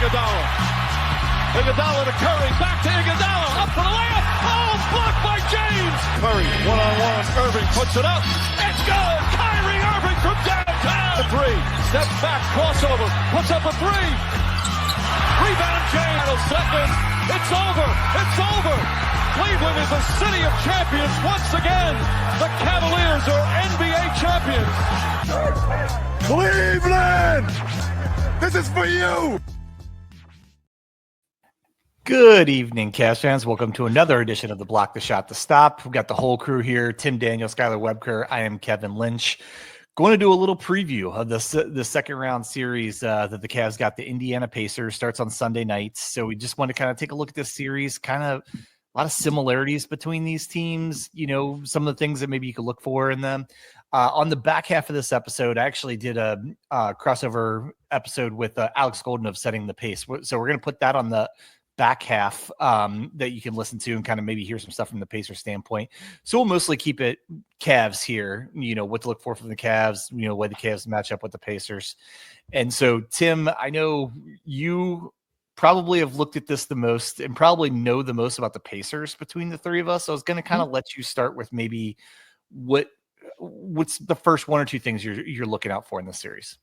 Iguodala. Iguodala to Curry, back to Iguodala, up for the layup. Oh, blocked by James. Curry, one-on-one. Irving puts it up. It's good. Kyrie Irving from downtown. A three, steps back, crossover, puts up a three. Rebound James. Second. It's over. It's over. Cleveland is a city of champions once again. The Cavaliers are NBA champions. Cleveland! This is for you! Good evening, Cavs fans. Welcome to another edition of the Block the Shot to Stop. We've got the whole crew here. Tim Daniel, Skylar Webker. I am Kevin Lynch. Going to do a little preview of the second round series that the Cavs got. The Indiana Pacers starts on Sunday night. So we just want to kind of take a look at this series, kind of a lot of similarities between these teams, you know, some of the things that maybe you could look for in them. On the back half of this episode, I actually did a crossover episode with Alex Golden of Setting the Pace. So we're going to put that on the back half that you can listen to and kind of maybe hear some stuff from the Pacers standpoint. So we'll mostly keep it Cavs here, you know, what to look for from the Cavs, you know, why the Cavs match up with the Pacers. And so, Tim, I know you probably have looked at this the most and probably know the most about the Pacers between the three of us. So I was going to kind of let you start with maybe what's the first one or two things you're looking out for in this series.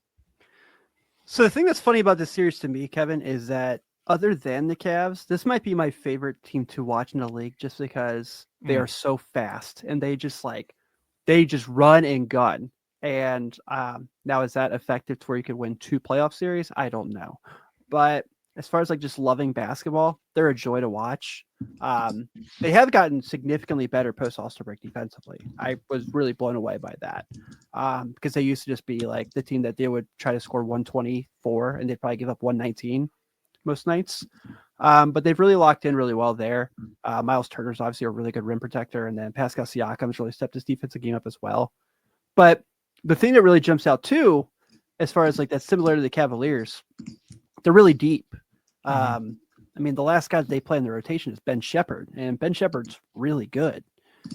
So the thing that's funny about this series to me, Kevin, is that other than the Cavs, this might be my favorite team to watch in the league just because they are so fast and they just run and gun. And now is that effective to where you could win 2 playoff series? I don't know. But as far as like just loving basketball, they're a joy to watch. They have gotten significantly better post All-Star break defensively. I was really blown away by that because they used to just be like the team that they would try to score 124 and they'd probably give up 119 most nights. But they've really locked in really well there. Miles Turner's obviously a really good rim protector, and then Pascal Siakam's really stepped his defensive game up as well. But the thing that really jumps out too, as far as like that's similar to the Cavaliers, they're really deep. I mean, the last guy that they play in the rotation is Ben Shepherd, and Ben Shepherd's really good.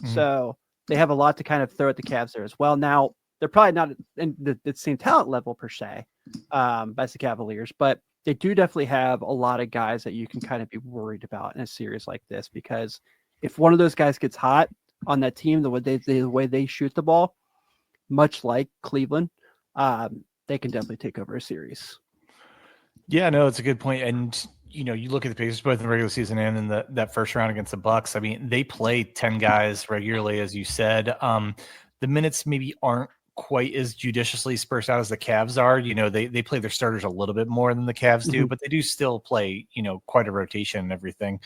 So they have a lot to kind of throw at the Cavs there as well. Now, they're probably not in the same talent level per se as the Cavaliers, but they do definitely have a lot of guys that you can kind of be worried about in a series like this, because if one of those guys gets hot on that team, the way they shoot the ball, much like Cleveland, they can definitely take over a series. Yeah, no, it's a good point. And, you know, you look at the Pacers both in the regular season and in that first round against the Bucks. I mean, they play 10 guys regularly, as you said. The minutes maybe aren't quite as judiciously spaced out as the Cavs are. You know, they play their starters a little bit more than the Cavs do, but they do still play, you know, quite a rotation and everything.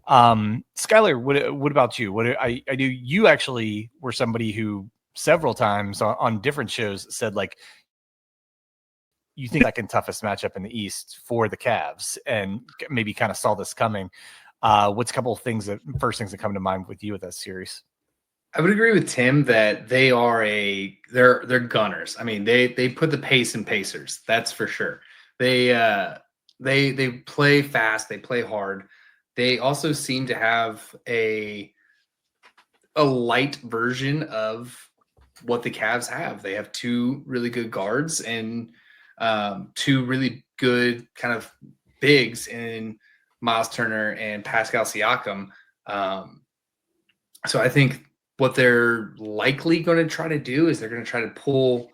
Skylar, what about you? I knew you actually were somebody who several times on different shows said, like, you think second toughest matchup in the East for the Cavs and maybe kind of saw this coming. What's a couple of first things that come to mind with you with that series? I would agree with Tim that they are they're gunners. I mean, they put the pace in Pacers. That's for sure. They play fast. They play hard. They also seem to have a light version of what the Cavs have. They have 2 really good guards and 2 really good kind of bigs in Miles Turner and Pascal Siakam. So I think what they're likely going to try to do is they're going to try to pull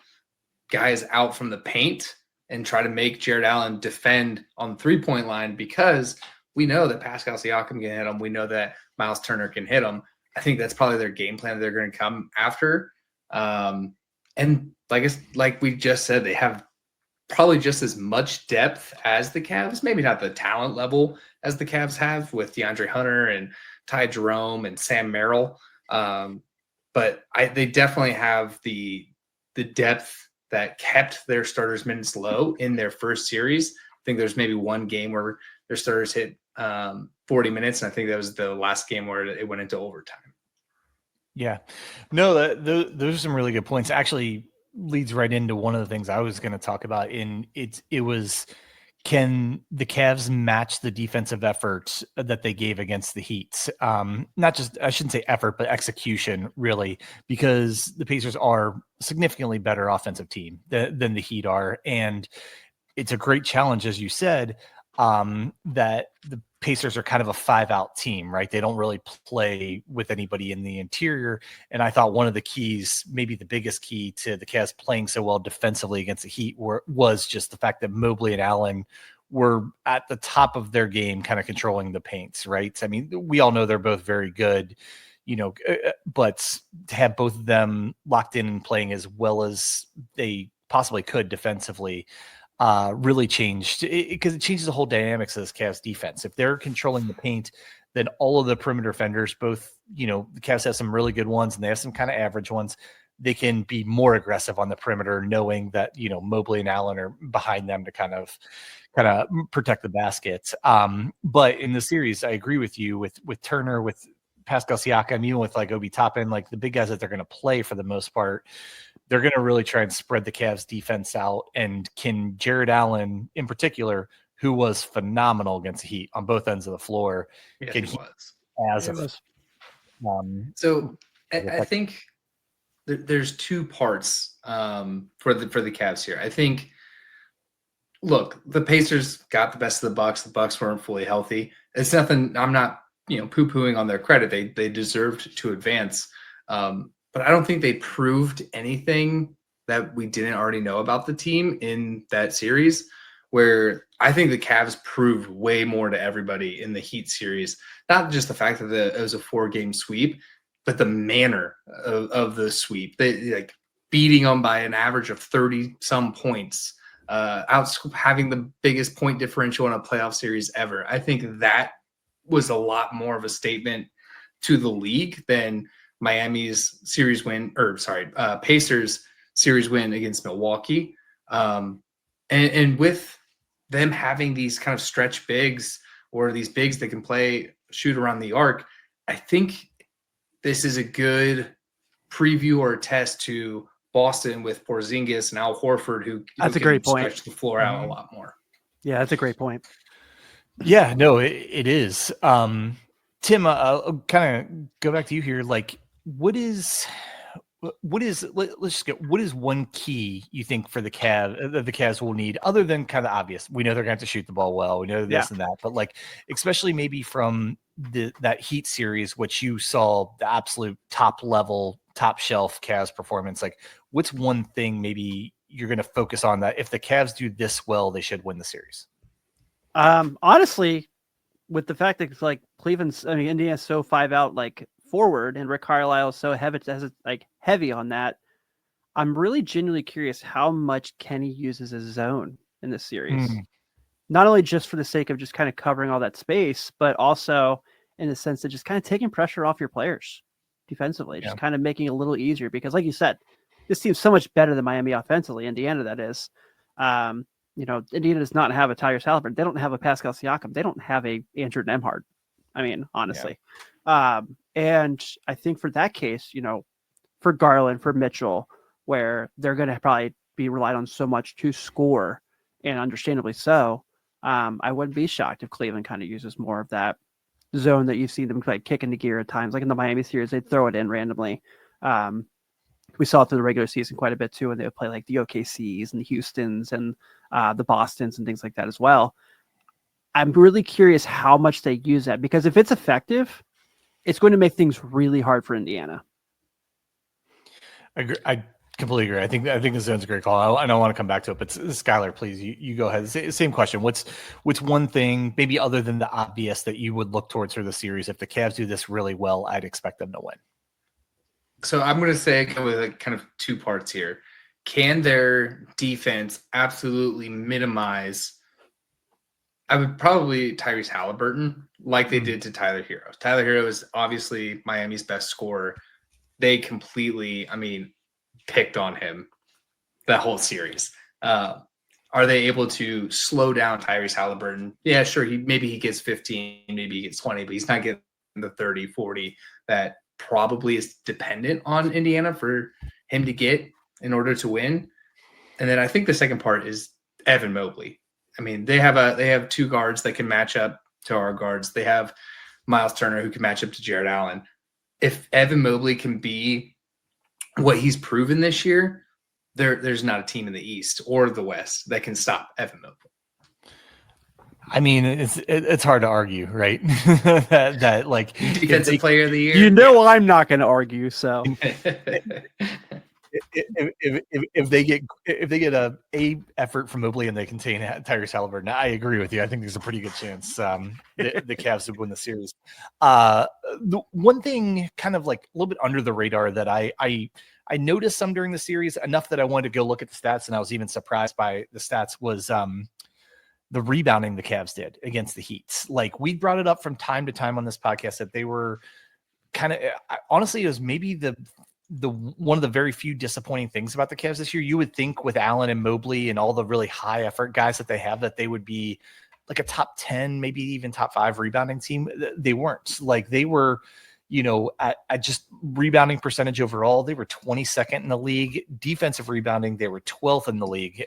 guys out from the paint and try to make Jared Allen defend on the 3-point line, because we know that Pascal Siakam can hit him. We know that Miles Turner can hit him. I think that's probably their game plan they're going to come after. And like we just said, they have probably just as much depth as the Cavs, maybe not the talent level as the Cavs have with DeAndre Hunter and Ty Jerome and Sam Merrill. But they definitely have the depth that kept their starters' minutes low in their first series. I think there's maybe one game where their starters hit 40 minutes, and I think that was the last game where it went into overtime. Yeah. No, those are some really good points. Actually leads right into one of the things I was going to talk about. Can the Cavs match the defensive effort that they gave against the Heat? Not just, I shouldn't say effort, but execution, really, because the Pacers are a significantly better offensive team than the Heat are. And it's a great challenge, as you said. that the Pacers are kind of a 5-out team, right? They don't really play with anybody in the interior. And I thought one of the keys, maybe the biggest key to the Cavs playing so well defensively against the Heat was just the fact that Mobley and Allen were at the top of their game, kind of controlling the paints, right? I mean, we all know they're both very good, but to have both of them locked in and playing as well as they possibly could defensively really changed because it changes the whole dynamics of this Cavs defense. If they're controlling the paint, then all of the perimeter defenders, both, the Cavs have some really good ones and they have some kind of average ones. They can be more aggressive on the perimeter, knowing that, Mobley and Allen are behind them to kind of protect the basket. But in the series, I agree with you with Turner, with Pascal Siakam, even with like Obi Toppin, like the big guys that they're going to play for the most part, they're going to really try and spread the Cavs defense out. And can Jared Allen in particular, who was phenomenal against the Heat on both ends of the floor, Yes, he was. So I think there's two parts for the Cavs here. I think, look, the Pacers got the best of the Bucks. The Bucks weren't fully healthy. It's nothing. I'm not poo-pooing on their credit. They deserved to advance. But I don't think they proved anything that we didn't already know about the team in that series, where I think the Cavs proved way more to everybody in the Heat series. Not just the fact that it was a 4-game sweep, but the manner of the sweep. They like beating them by an average of 30-some points, having the biggest point differential in a playoff series ever. I think that was a lot more of a statement to the league than Miami's series win, Pacers series win against Milwaukee. And with them having these kind of stretch bigs or these bigs that can shoot around the arc, I think this is a good preview or a test to Boston with Porzingis and Al Horford, who that's a can great point. Stretch the floor out a lot more. Yeah, that's a great point. Yeah, no, it is. Tim, I'll kind of go back to you here. Like, what is let's just get, what is one key you think for the Cavs will need, other than kind of obvious? We know they're going to have to shoot the ball well. We know this and that, but like, especially maybe from that Heat series, which you saw the absolute top level, top shelf Cavs performance. Like, what's one thing maybe you're going to focus on that if the Cavs do this well, they should win the series? Honestly, with the fact that it's like Indiana's so 5-out like forward, and Rick Carlisle is so heavy on that. I'm really genuinely curious how much Kenny uses his zone in this series. Not only just for the sake of just kind of covering all that space, but also in the sense of just kind of taking pressure off your players defensively, just kind of making it a little easier. Because like you said, this team's so much better than Miami offensively, Indiana that is. Indiana does not have a Tyrese Haliburton. They don't have a Pascal Siakam. They don't have a Andrew Nembhard. I mean, honestly. And I think for that case, for Garland, for Mitchell, where they're going to probably be relied on so much to score, and understandably so, I wouldn't be shocked if Cleveland kind of uses more of that zone that you've seen them like kick into gear at times. Like in the Miami series, they'd throw it in randomly. We saw it through the regular season quite a bit too, and they would play like the OKCs and the Houstons and the Bostons and things like that as well. I'm really curious how much they use that, because if it's effective, it's going to make things really hard for Indiana. I completely agree. I think the zone's a great call. I don't want to come back to it, but Skylar, please, you go ahead. Same question. What's one thing, maybe other than the obvious, that you would look towards for the series? If the Cavs do this really well, I'd expect them to win. So I'm going to say with kind of two parts here. Can their defense absolutely minimize? I would probably Tyrese Haliburton, like they did to Tyler Hero. Tyler Hero is obviously Miami's best scorer. They completely, picked on him that whole series. Are they able to slow down Tyrese Haliburton? Yeah, sure. Maybe he gets 15, maybe he gets 20, but he's not getting the 30, 40 that probably is dependent on Indiana for him to get in order to win. And then I think the second part is Evan Mobley. They have two guards that can match up to our guards. They have Miles Turner who can match up to Jared Allen. If Evan Mobley can be what he's proven this year, there's not a team in the East or the West that can stop Evan Mobley. I mean, it's hard to argue, right? that like Defensive player of the year. You know, I'm not going to argue. So if they get a effort from Mobley and they contain Tyrese Halliburton, I agree with you. I think there's a pretty good chance the Cavs would win the series. The one thing kind of like a little bit under the radar that I noticed some during the series, enough that I wanted to go look at the stats, and I was even surprised by the stats, was the rebounding the Cavs did against the Heat. Like, we brought it up from time to time on this podcast that they were kind of, honestly, it was maybe the one of the very few disappointing things about the Cavs this year. You would think with Allen and Mobley and all the really high effort guys that they have, that they would be like a top 10, maybe even top 5 rebounding team. They weren't. Like, they were, at just rebounding percentage overall, they were 22nd in the league. Defensive rebounding, they were 12th in the league.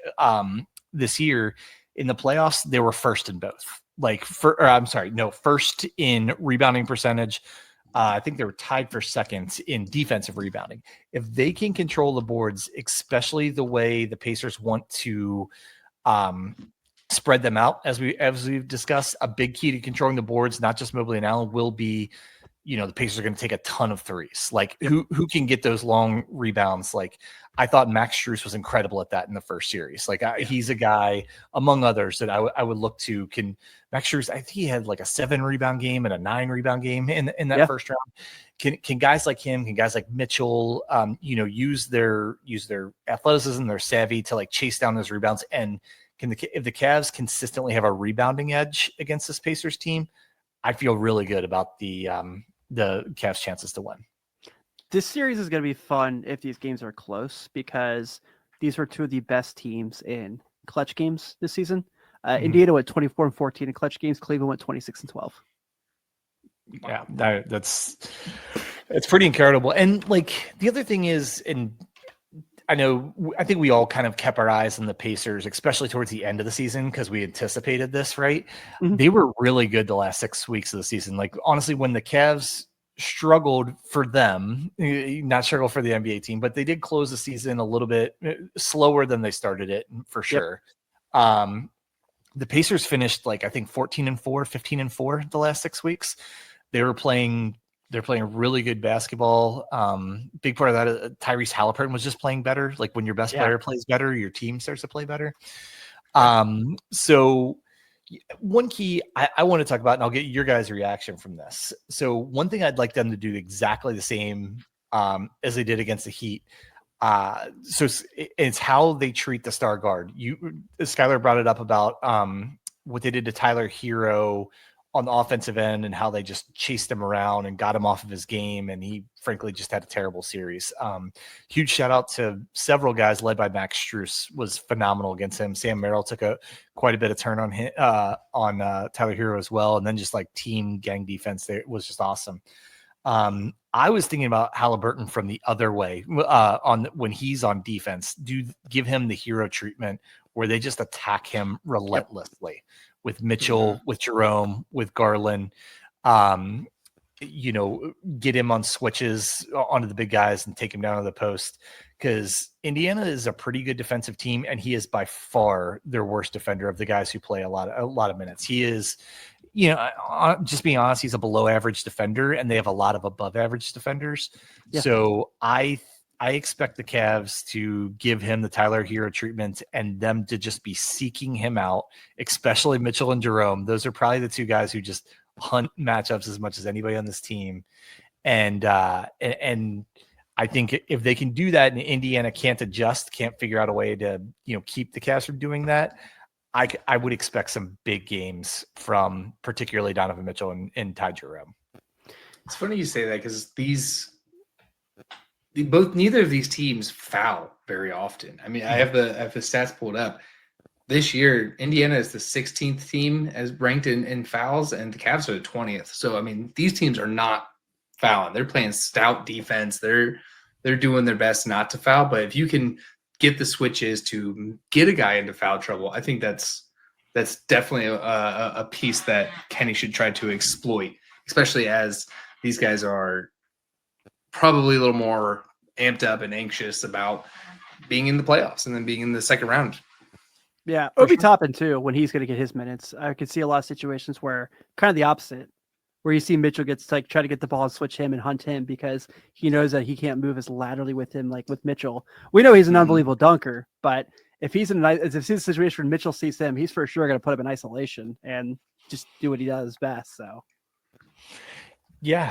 This year in the playoffs, they were first in both. First in rebounding percentage. I think they were tied for second in defensive rebounding. If they can control the boards, especially the way the Pacers want to spread them out, as we've discussed, a big key to controlling the boards, not just Mobley and Allen, will be, the Pacers are going to take a ton of threes. Like, who can get those long rebounds? Like, I thought Max Strus was incredible at that in the first series. Like, he's a guy among others that I would look to. Can Max Strus? I think he had like a 7 rebound game and a 9 rebound game in that first round. Can guys like him? Can guys like Mitchell? Use their athleticism, their savvy to like chase down those rebounds? And if the Cavs consistently have a rebounding edge against this Pacers team, I feel really good about the Cavs' chances to win. This series is going to be fun if these games are close, because these were two of the best teams in clutch games this season. Indiana went 24-14 in clutch games. Cleveland went 26-12. Yeah, that's pretty incredible. And like, the other thing is, and I think we all kind of kept our eyes on the Pacers, especially towards the end of the season, because we anticipated this, right? Mm-hmm. They were really good the last 6 weeks of the season. Like, honestly, when the Cavs struggled for them, not struggle for the NBA team, but they did close the season a little bit slower than they started it, for sure. Yep. The Pacers finished like, I think 14-4, 15-4 the last 6 weeks. They're playing really good basketball. Big part of that, Tyrese Halliburton was just playing better. Like, when your best player plays better, your team starts to play better. So one key I want to talk about, and I'll get your guys' reaction from this. So one thing I'd like them to do exactly the same as they did against the Heat. So it's how they treat the star guard. Skylar brought it up about what they did to Tyler Hero on the offensive end, and how they just chased him around and got him off of his game. And he frankly just had a terrible series. Huge shout out to several guys led by Max Strus, was phenomenal against him. Sam Merrill took quite a bit of turn on him, on Tyler Hero as well. And then just like team gang defense there was just awesome. I was thinking about Halliburton from the other way when he's on defense. Give him the Hero treatment where they just attack him relentlessly. With Mitchell, with Jerome, with Garland, get him on switches onto the big guys and take him down to the post, because Indiana is a pretty good defensive team, and he is by far their worst defender of the guys who play a lot of minutes. He is, just being honest, he's a below average defender, and they have a lot of above average defenders. Yeah. So I expect the Cavs to give him the Tyler Hero treatment, and them to just be seeking him out, especially Mitchell and Jerome. Those are probably the two guys who just hunt matchups as much as anybody on this team. And I think if they can do that, and Indiana can't figure out a way to, keep the Cavs from doing that, I would expect some big games from particularly Donovan Mitchell and Ty Jerome. It's funny you say that, because neither of these teams foul very often. I mean, I have the stats pulled up. This year, Indiana is the 16th team as ranked in fouls, and the Cavs are the 20th. So, I mean, these teams are not fouling. They're playing stout defense. They're doing their best not to foul. But if you can get the switches to get a guy into foul trouble, I think that's definitely a piece that Kenny should try to exploit, especially as these guys are probably a little more amped up and anxious about being in the playoffs and then being in the second round. Yeah, For Obi sure. Toppin too. When he's going to get his minutes, I could see a lot of situations where kind of the opposite, where you see Mitchell gets like try to get the ball and switch him and hunt him because he knows that he can't move as laterally with him like with Mitchell. We know he's an unbelievable dunker, but if he's in a situation where Mitchell sees him, he's for sure going to put him in isolation and just do what he does best. So Yeah,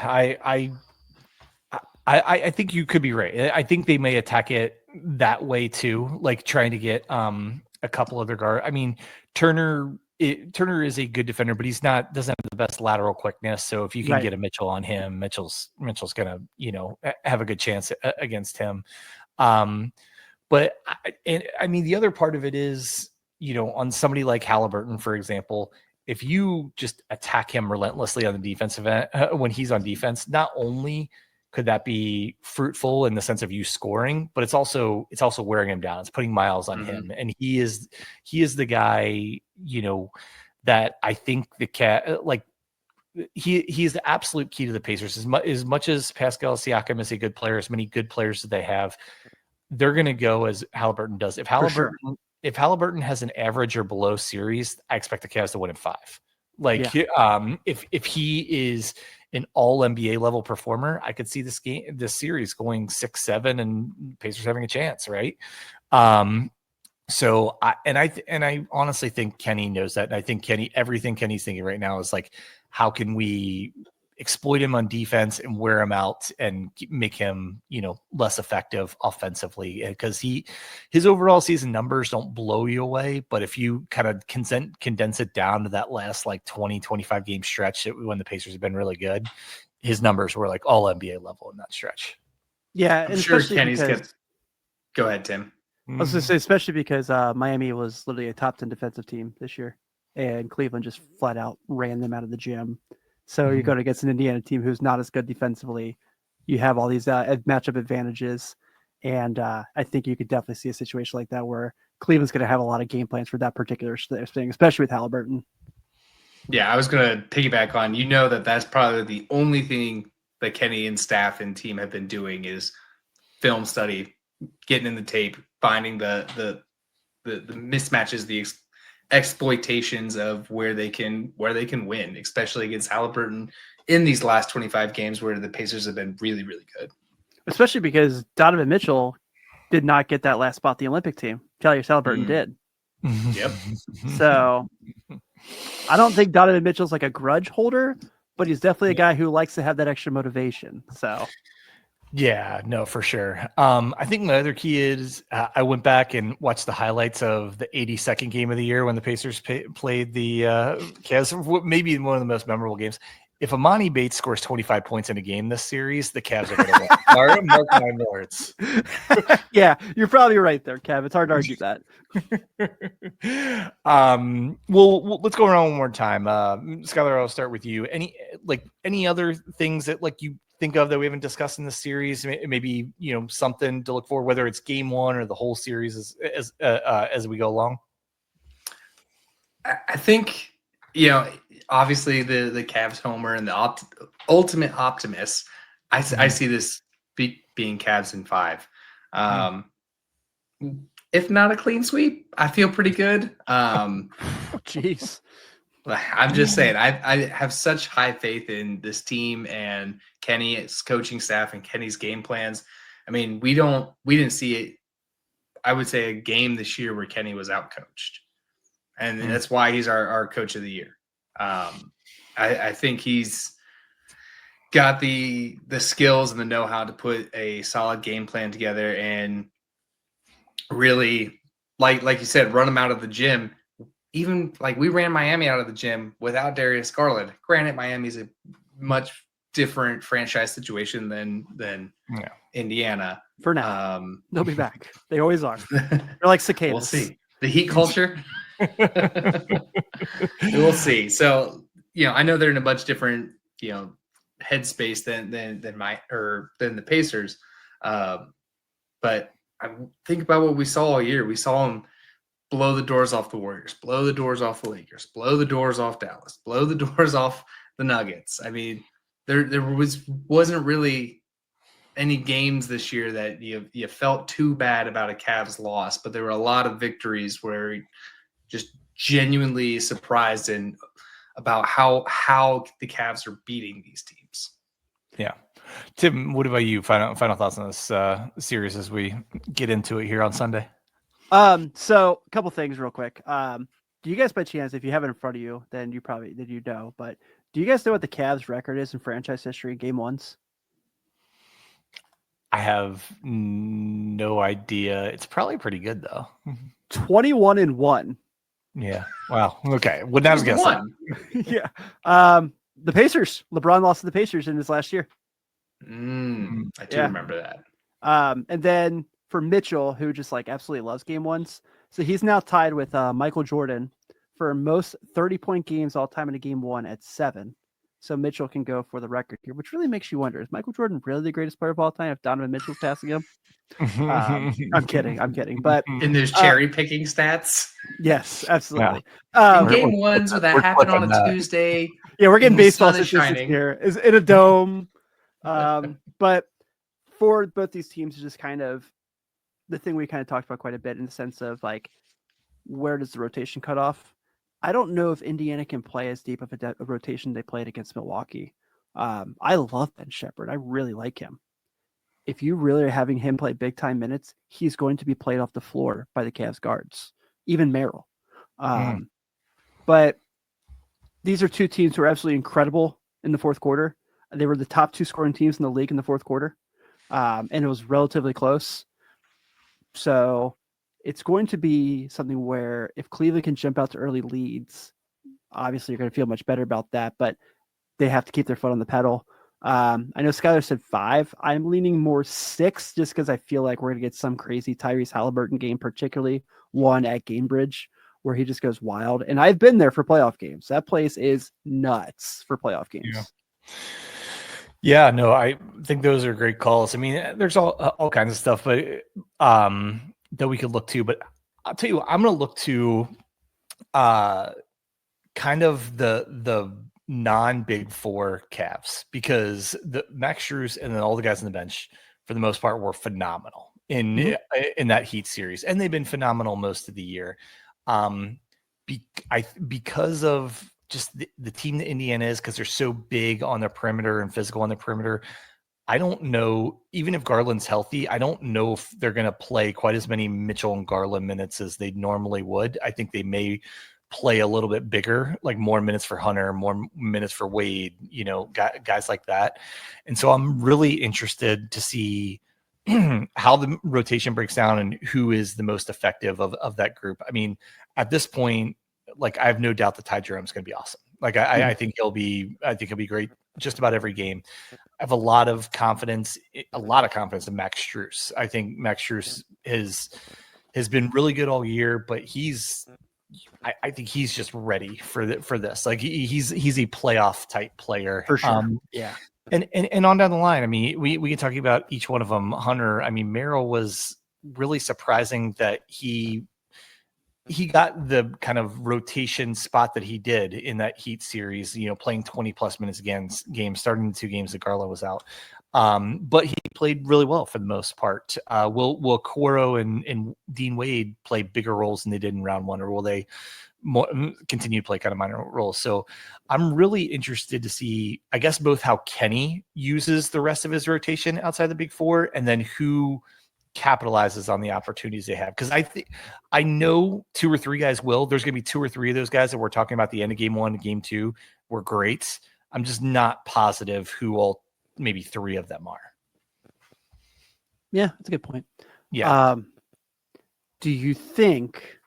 I think you could be right. I think they may attack it that way too, like trying to get a couple other guard. I mean, Turner is a good defender, but doesn't have the best lateral quickness. So if you can Right. get a Mitchell on him, Mitchell's gonna have a good chance against him. But I mean, the other part of it is, on somebody like Halliburton, for example, if you just attack him relentlessly on the defensive end when he's on defense, not only could that be fruitful in the sense of you scoring, but it's also wearing him down. It's putting miles on him, and he is the guy, that I think the cat like. He's the absolute key to the Pacers. As much as Pascal Siakam is a good player, as many good players that they have, they're going to go as Halliburton does. If Halliburton has an average or below series, I expect the Cavs to win in 5. If he is an all NBA level performer, I could see this series going 6-7 and Pacers having a chance, right? So I honestly think Kenny knows that. And I think everything Kenny's thinking right now is like, how can we exploit him on defense and wear him out and make him, less effective offensively? Because his overall season numbers don't blow you away, but if you kind of condense it down to that last like 20-25 game stretch when the Pacers have been really good, his numbers were like all NBA level in that stretch. Yeah, I'm sure Kenny's good. Go ahead, Tim. I was going to say, especially because Miami was literally a top 10 defensive team this year, and Cleveland just flat out ran them out of the gym. So you're going against an Indiana team who's not as good defensively. You have all these matchup advantages, and I think you could definitely see a situation like that where Cleveland's going to have a lot of game plans for that particular thing, especially with Halliburton. Yeah, I was going to piggyback on, that's probably the only thing that Kenny and staff and team have been doing is film study, getting in the tape, finding the mismatches, the exploitations of where they can win, especially against Halliburton in these last 25 games where the Pacers have been really, really good. Especially because Donovan Mitchell did not get that last spot in the Olympic team. Tyrese Halliburton did. Yep. So I don't think Donovan Mitchell's like a grudge holder, but he's definitely a guy who likes to have that extra motivation. So yeah, no, for sure. I think my other key is I went back and watched the highlights of the 82nd game of the year when the Pacers played the Cavs, maybe one of the most memorable games. If Amani Bates scores 25 points in a game this series, the Cavs are going to win. Mark my words. Yeah, you're probably right there, Kev. It's hard to argue that. Well, let's go around one more time. Skylar, I'll start with you. Any other things that you think of that we haven't discussed in the series? Maybe something to look for, whether it's game one or the whole series as we go along. I think obviously the Cavs homer and the ultimate optimist. I see this being Cavs in 5. If not a clean sweep, I feel pretty good. Jeez. I'm just saying, I have such high faith in this team and Kenny's coaching staff and Kenny's game plans. I mean, we didn't see it. I would say a game this year where Kenny was outcoached, and that's why he's our coach of the year. I think he's got the skills and the know-how to put a solid game plan together and really, like you said, run them out of the gym. Even like we ran Miami out of the gym without Darius Garland. Granted, Miami's a much different franchise situation than Indiana. For now, they'll be back. They always are. They're like cicadas. We'll see. The Heat culture. We'll see. So I know they're in a much different headspace than the Pacers. But I think about what we saw all year. We saw them blow the doors off the Warriors, blow the doors off the Lakers, blow the doors off Dallas, blow the doors off the Nuggets. I mean, there wasn't really any games this year that you felt too bad about a Cavs loss, but there were a lot of victories where just genuinely surprised and about how the Cavs are beating these teams. Yeah. Tim, what about you? Final thoughts on this series as we get into it here on Sunday? So a couple things real quick. Do you guys, by chance, if you have it in front of you, then you know, but do you guys know what the Cavs record is in franchise history in game ones? I have no idea. It's probably pretty good though. 21-1. Yeah. Wow. Okay. Well, that was guessing. Yeah. The Pacers. LeBron lost to the Pacers in his last year. I do remember that. And then for Mitchell, who just like absolutely loves game ones, so he's now tied with Michael Jordan for most 30-point games all time in a game one at 7. So Mitchell can go for the record here, which really makes you wonder: is Michael Jordan really the greatest player of all time if Donovan Mitchell's passing him? I'm kidding. But in those cherry picking stats, yes, absolutely. In game ones, would that happen on a Tuesday? Yeah, we're getting baseball statistics here. Is in a dome. But for both these teams, is just kind of the thing we kind of talked about quite a bit in the sense of like, where does the rotation cut off? I don't know if Indiana can play as deep of a rotation they played against Milwaukee. I love Ben Shepherd. I really like him. If you really are having him play big time minutes, he's going to be played off the floor by the Cavs guards, even Merrill. But these are two teams who are absolutely incredible in the fourth quarter. They were the top 2 scoring teams in the league in the fourth quarter. And it was relatively close. So it's going to be something where if Cleveland can jump out to early leads, obviously you're going to feel much better about that, but they have to keep their foot on the pedal. I know Skylar said 5. I'm leaning more 6 just because I feel like we're going to get some crazy Tyrese Halliburton game, particularly one at Gamebridge where he just goes wild. And I've been there for playoff games. That place is nuts for playoff games. Yeah, no, I think those are great calls. I mean, there's all kinds of stuff, but that we could look to. But I'll tell you what, I'm going to look to kind of the non-Big Four Cavs, because the Max Strus and then all the guys on the bench, for the most part, were phenomenal in that Heat series, and they've been phenomenal most of the year. Because of just the team that Indiana is, because they're so big on the perimeter and physical on the perimeter. I don't know, even if Garland's healthy, I don't know if they're going to play quite as many Mitchell and Garland minutes as they normally would. I think they may play a little bit bigger, like more minutes for Hunter, more minutes for Wade, guys like that. And so I'm really interested to see how the rotation breaks down and who is the most effective of that group. I mean, at this point, like, I have no doubt that Ty Jerome's going to be awesome. Like, I think he'll be great just about every game. I have a lot of confidence in Max Strus. I think Max Strus has been really good all year, but I think he's just ready for this. Like, he's a playoff type player for sure. Yeah. And on down the line, I mean, we can talk about each one of them. Hunter, I mean, Merrill was really surprising that he got the kind of rotation spot that he did in that Heat series, playing 20 plus minutes against games, starting the 2 games that Garland was out. But he played really well for the most part. Will Coro and Dean Wade play bigger roles than they did in round 1, or will they continue to play kind of minor roles? So I'm really interested to see, I guess, both how Kenny uses the rest of his rotation outside the Big Four, and then who capitalizes on the opportunities they have. Because I know 2 or 3 guys will. There's going to be 2 or 3 of those guys that we're talking about the end of game 1 and game 2 were great. I'm just not positive who all maybe 3 of them are. Yeah, that's a good point. Yeah. Do you think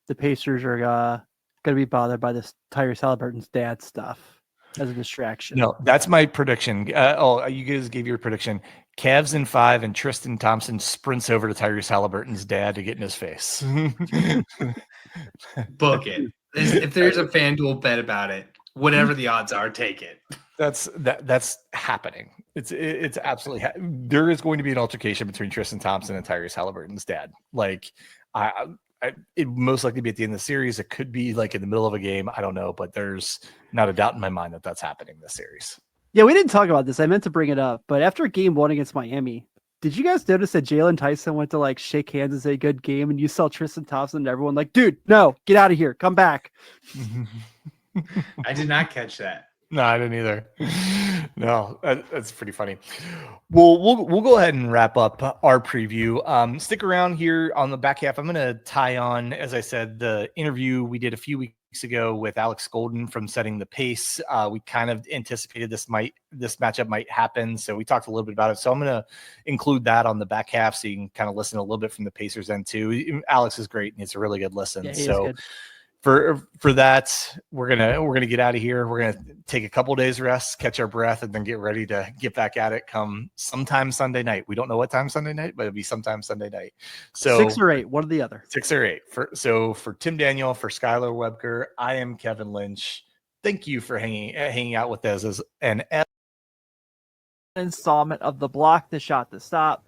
the Pacers are going to be bothered by this Tyrese Halliburton's dad stuff as a distraction? No, that's my prediction. You guys gave your prediction. Cavs in 5, and Tristan Thompson sprints over to Tyrese Halliburton's dad to get in his face. Book it. If there's a FanDuel bet about it, whatever the odds are, take it. That's happening. It's absolutely there is going to be an altercation between Tristan Thompson and Tyrese Halliburton's dad. Like, it most likely be at the end of the series. It could be like in the middle of a game. I don't know, but there's not a doubt in my mind that that's happening this series. Yeah, we didn't talk about this. I meant to bring it up, but after game 1 against Miami, Did you guys notice that Jalen Tyson went to like shake hands and say good game, and you saw Tristan Thompson and everyone like, dude, no, get out of here, come back. I did not catch that. No, I didn't either. No, that's pretty funny. Well, we'll go ahead and wrap up our preview. Stick around here on the back half. I'm going to tie on, as I said, the interview we did a few weeks ago with Alex Golden from Setting the Pace. We kind of anticipated this matchup might happen, so we talked a little bit about it. So I'm going to include that on the back half, so you can kind of listen a little bit from the Pacers end too. Alex is great, and it's a really good listen. Yeah, so. For that, we're gonna get out of here. We're gonna take a couple days rest, catch our breath, and then get ready to get back at it come sometime Sunday night. We don't know what time Sunday night, but it'll be sometime Sunday night. So 6 or 8, one or the other. 6 or 8. For Tim Daniel, for Skylar Webker, I am Kevin Lynch. Thank you for hanging out with us as an installment of the Block the Shot to Stop,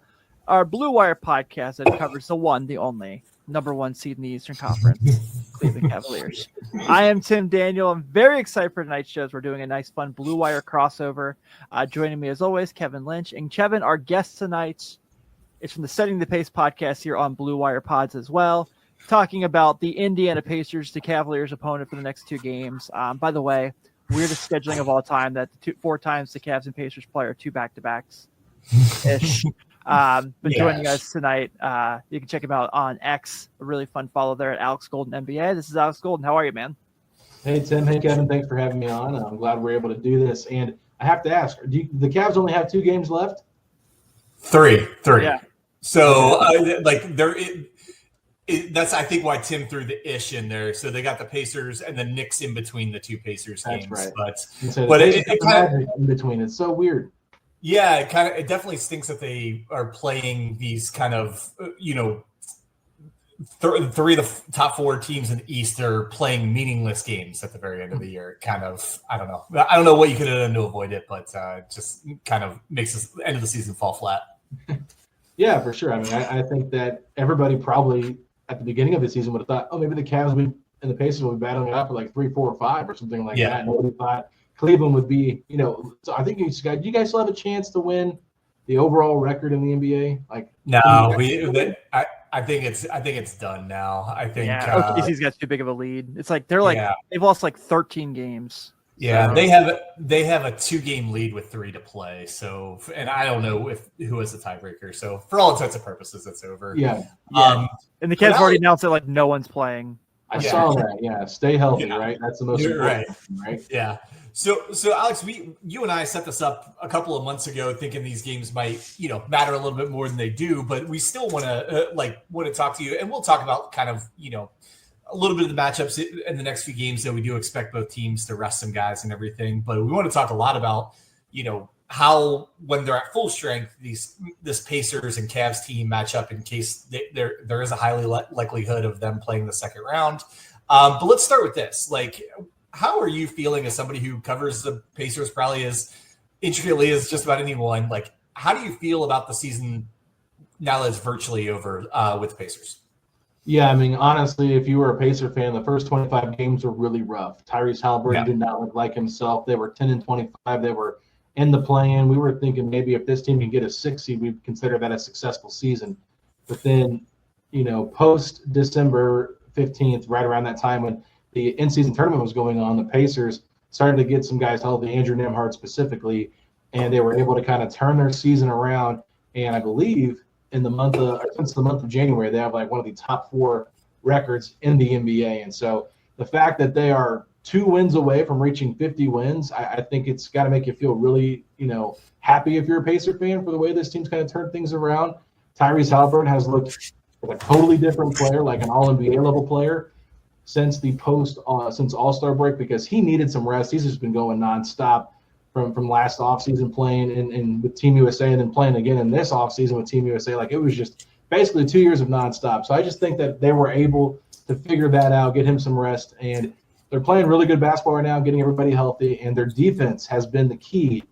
our Blue Wire podcast that covers the one, the only number 1 seed in the Eastern Conference, Cleveland Cavaliers. I am Tim Daniel. I'm very excited for tonight's shows. We're doing a nice, fun Blue Wire crossover. Joining me, as always, Kevin Lynch. And Kevin, our guest tonight is from the Setting the Pace podcast here on Blue Wire Pods as well, talking about the Indiana Pacers, the Cavaliers' opponent for the next 2 games. By the way, weirdest scheduling of all time, that 4 times the Cavs and Pacers play are 2 back-to-backs ish. But joining us tonight, you can check him out on X, a really fun follow there at Alex Golden NBA. This is Alex Golden. How are you, man? Hey, Tim. Hey, Kevin. Thanks for having me on. I'm glad we're able to do this. And I have to ask, the Cavs only have 2 games left? 3. Yeah. So, that's, I think, why Tim threw the ish in there. So they got the Pacers and the Knicks in between the 2 Pacers games. Right. But it kind of in between. It's so weird. Yeah, it definitely stinks that they are playing these kind of, 3 of the top 4 teams in the East are playing meaningless games at the very end of the year. Kind of, I don't know what you could have done to avoid it, but just kind of makes the end of the season fall flat. Yeah, for sure. I mean, I think that everybody probably at the beginning of the season would have thought, oh, maybe the Cavs and the Pacers will be battling it out for like 3, 4, or 5 or something like that. Nobody thought Cleveland would be, so I think you guys still have a chance to win the overall record in the NBA. I think it's done now. I think OKC's got too big of a lead. It's like they've lost like 13 games. Yeah, so. they have a 2-game lead with 3 to play. So, and I don't know who has the tiebreaker. So, for all intents and purposes, it's over. Yeah. And the Cavs already announced that like no one's playing. I saw that. Yeah, stay healthy, right? That's the most important thing, right? Yeah. So Alex, you and I set this up a couple of months ago, thinking these games might, matter a little bit more than they do, but we still want to talk to you, and we'll talk about kind of, a little bit of the matchups in the next few games that we do expect both teams to rest some guys and everything. But we want to talk a lot about, how when they're at full strength, this Pacers and Cavs team match up in case there is a highly likelihood of them playing the second round. But let's start with this. How are you feeling as somebody who covers the Pacers probably as intricately as just about anyone? How do you feel about the season now that it's virtually over with the Pacers? Yeah, I mean, honestly, if you were a Pacer fan, the first 25 games were really rough. Tyrese Haliburton did not look like himself. They were 10-25. They were in the play-in. We were thinking maybe if this team can get a 6 seed, we'd consider that a successful season. But then, post December 15th, right around that time when the in-season tournament was going on, the Pacers started to get some guys healthy, Andrew Nembhard specifically, and they were able to kind of turn their season around. And I believe since the month of January, they have like one of the top 4 records in the NBA. And so the fact that they are 2 wins away from reaching 50 wins, I think it's got to make you feel really, happy if you're a Pacer fan for the way this team's kind of turned things around. Tyrese Haliburton has looked like a totally different player, like an all-NBA level player since since All-Star break, because he needed some rest. He's just been going nonstop from last offseason playing in with Team USA and then playing again in this offseason with Team USA. It was just basically 2 years of nonstop. So I just think that they were able to figure that out, get him some rest, and they're playing really good basketball right now, getting everybody healthy, and their defense has been the key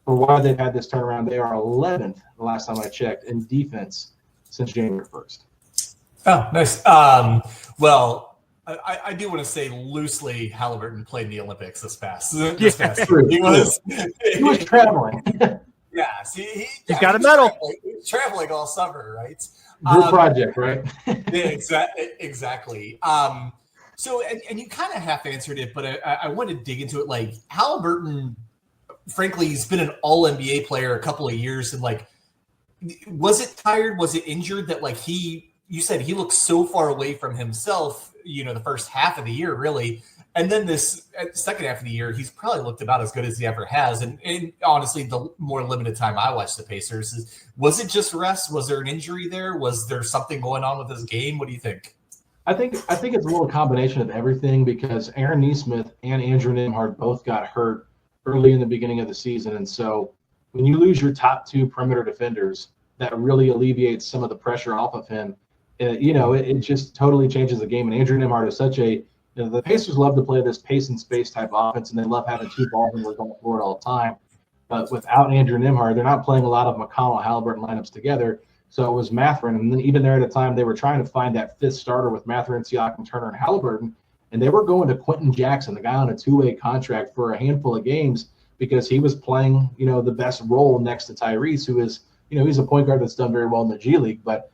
for why they've had this turnaround. They are 11th the last time I checked in defense since January 1st. Oh, nice. Well, I do want to say loosely, Haliburton played in the Olympics this past year. He was traveling. Yeah, see, he's got a medal. traveling all summer, right? Group project, right? Yeah, exactly. So, and you kind of half answered it, but I want to dig into it. Like Halliburton, frankly, he's been an All NBA player a couple of years, and like, was it tired? Was it injured that like you said he looked so far away from himself, the first half of the year, really. And then this second half of the year, he's probably looked about as good as he ever has. And honestly, the more limited time I watched the Pacers, was it just rest? Was there an injury there? Was there something going on with his game? What do you think? I think it's a little combination of everything because Aaron Nesmith and Andrew Nembhard both got hurt early in the beginning of the season. And so when you lose your top two perimeter defenders, that really alleviates some of the pressure off of him. It just totally changes the game. And Andrew Nembhard is such the Pacers love to play this pace and space type offense, and they love having two ball handlers on the floor all the time. But without Andrew Nembhard, they're not playing a lot of McConnell, Halliburton lineups together. So it was Mathurin. And then even there at the time, they were trying to find that fifth starter with Mathurin, Siakam, Turner, and Halliburton. And they were going to Quentin Jackson, the guy on a two-way contract for a handful of games because he was playing, the best role next to Tyrese, who is, he's a point guard that's done very well in the G League, but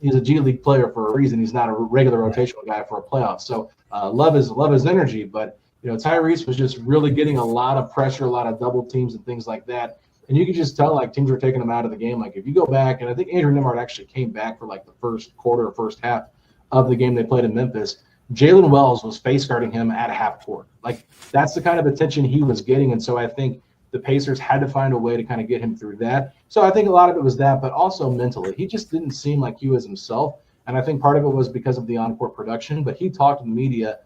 he's a G League player for a reason. He's not a regular rotational guy for a playoff. So love his energy, but Tyrese was just really getting a lot of pressure, a lot of double teams and things like that. And you could just tell like teams were taking him out of the game. Like if you go back, and I think Andrew Nembhard actually came back for like the first quarter or first half of the game they played in Memphis. Jalen Wells was face guarding him at half court. Like that's the kind of attention he was getting. And so I think the Pacers had to find a way to kind of get him through that. So I think a lot of it was that, but also mentally. He just didn't seem like he was himself. And I think part of it was because of the on-court production. But he talked to the media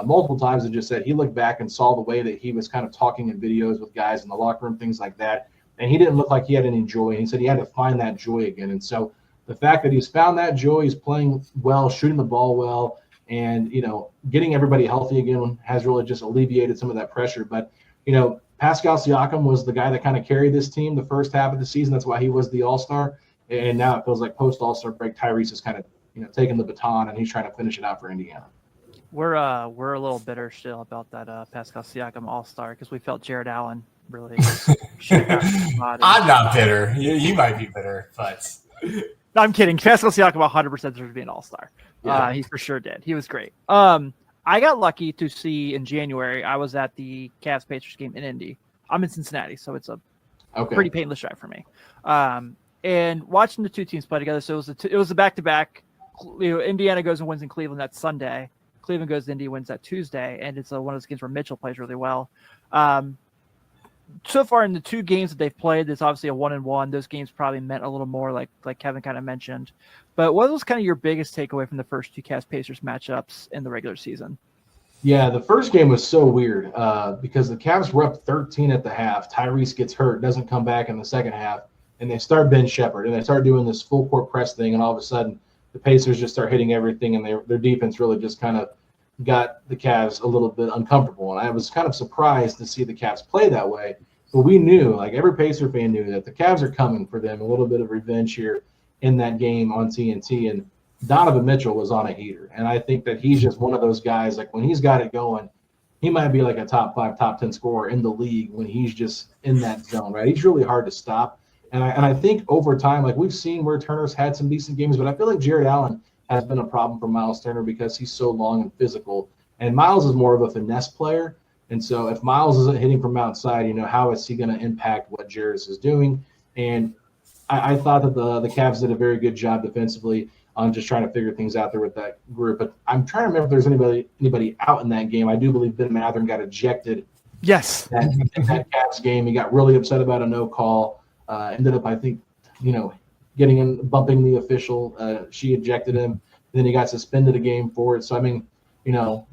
multiple times and just said he looked back and saw the way that he was kind of talking in videos with guys in the locker room, things like that. And he didn't look like he had any joy. And he said he had to find that joy again. And so the fact that he's found that joy, he's playing well, shooting the ball well, and, getting everybody healthy again has really just alleviated some of that pressure. But, Pascal Siakam was the guy that kind of carried this team the first half of the season. That's why he was the all-star. And now it feels like post-all-star break, Tyrese is kind of, taking the baton and he's trying to finish it out for Indiana. We're a little bitter still about that Pascal Siakam all-star because we felt Jared Allen really should have gotten I'm not bitter. You might be bitter, but no, I'm kidding. Pascal Siakam 100% deserves to be an all-star. Yeah. He for sure did. He was great. I got lucky to see in January. I was at the Cavs Pacers game in Indy. I'm in Cincinnati, so it's a pretty painless drive for me. And watching the two teams play together, so it was a back-to-back. Indiana goes and wins in Cleveland that Sunday. Cleveland goes to Indy, wins that Tuesday, and it's one of those games where Mitchell plays really well. So far in the two games that they've played, there's obviously a 1-1. Those games probably meant a little more, like Kevin kind of mentioned. But what was kind of your biggest takeaway from the first two Cavs Pacers matchups in the regular season? Yeah, the first game was so weird because the Cavs were up 13 at the half. Tyrese gets hurt, doesn't come back in the second half, and they start Ben Shepherd, and they start doing this full court press thing, and all of a sudden the Pacers just start hitting everything, and their defense really just kind of got the Cavs a little bit uncomfortable. And I was kind of surprised to see the Cavs play that way. But we knew, like every Pacer fan knew, that the Cavs are coming for them, a little bit of revenge here in that game on TNT. And Donovan Mitchell was on a heater. And I think that he's just one of those guys, like when he's got it going, he might be like a top 5, top 10 scorer in the league when he's just in that zone, right? He's really hard to stop. And I think over time, like we've seen where Turner's had some decent games, but I feel like Jared Allen has been a problem for Miles Turner because he's so long and physical. And Miles is more of a finesse player. And so if Miles isn't hitting from outside, how is he going to impact what Jairus is doing? And I thought that the Cavs did a very good job defensively on just trying to figure things out there with that group. But I'm trying to remember if there's anybody out in that game. I do believe Ben Mathurin got ejected. Yes. In that Cavs game. He got really upset about a no call. Ended up, I think, getting in, bumping the official. She ejected him. Then he got suspended a game for it. So, I mean,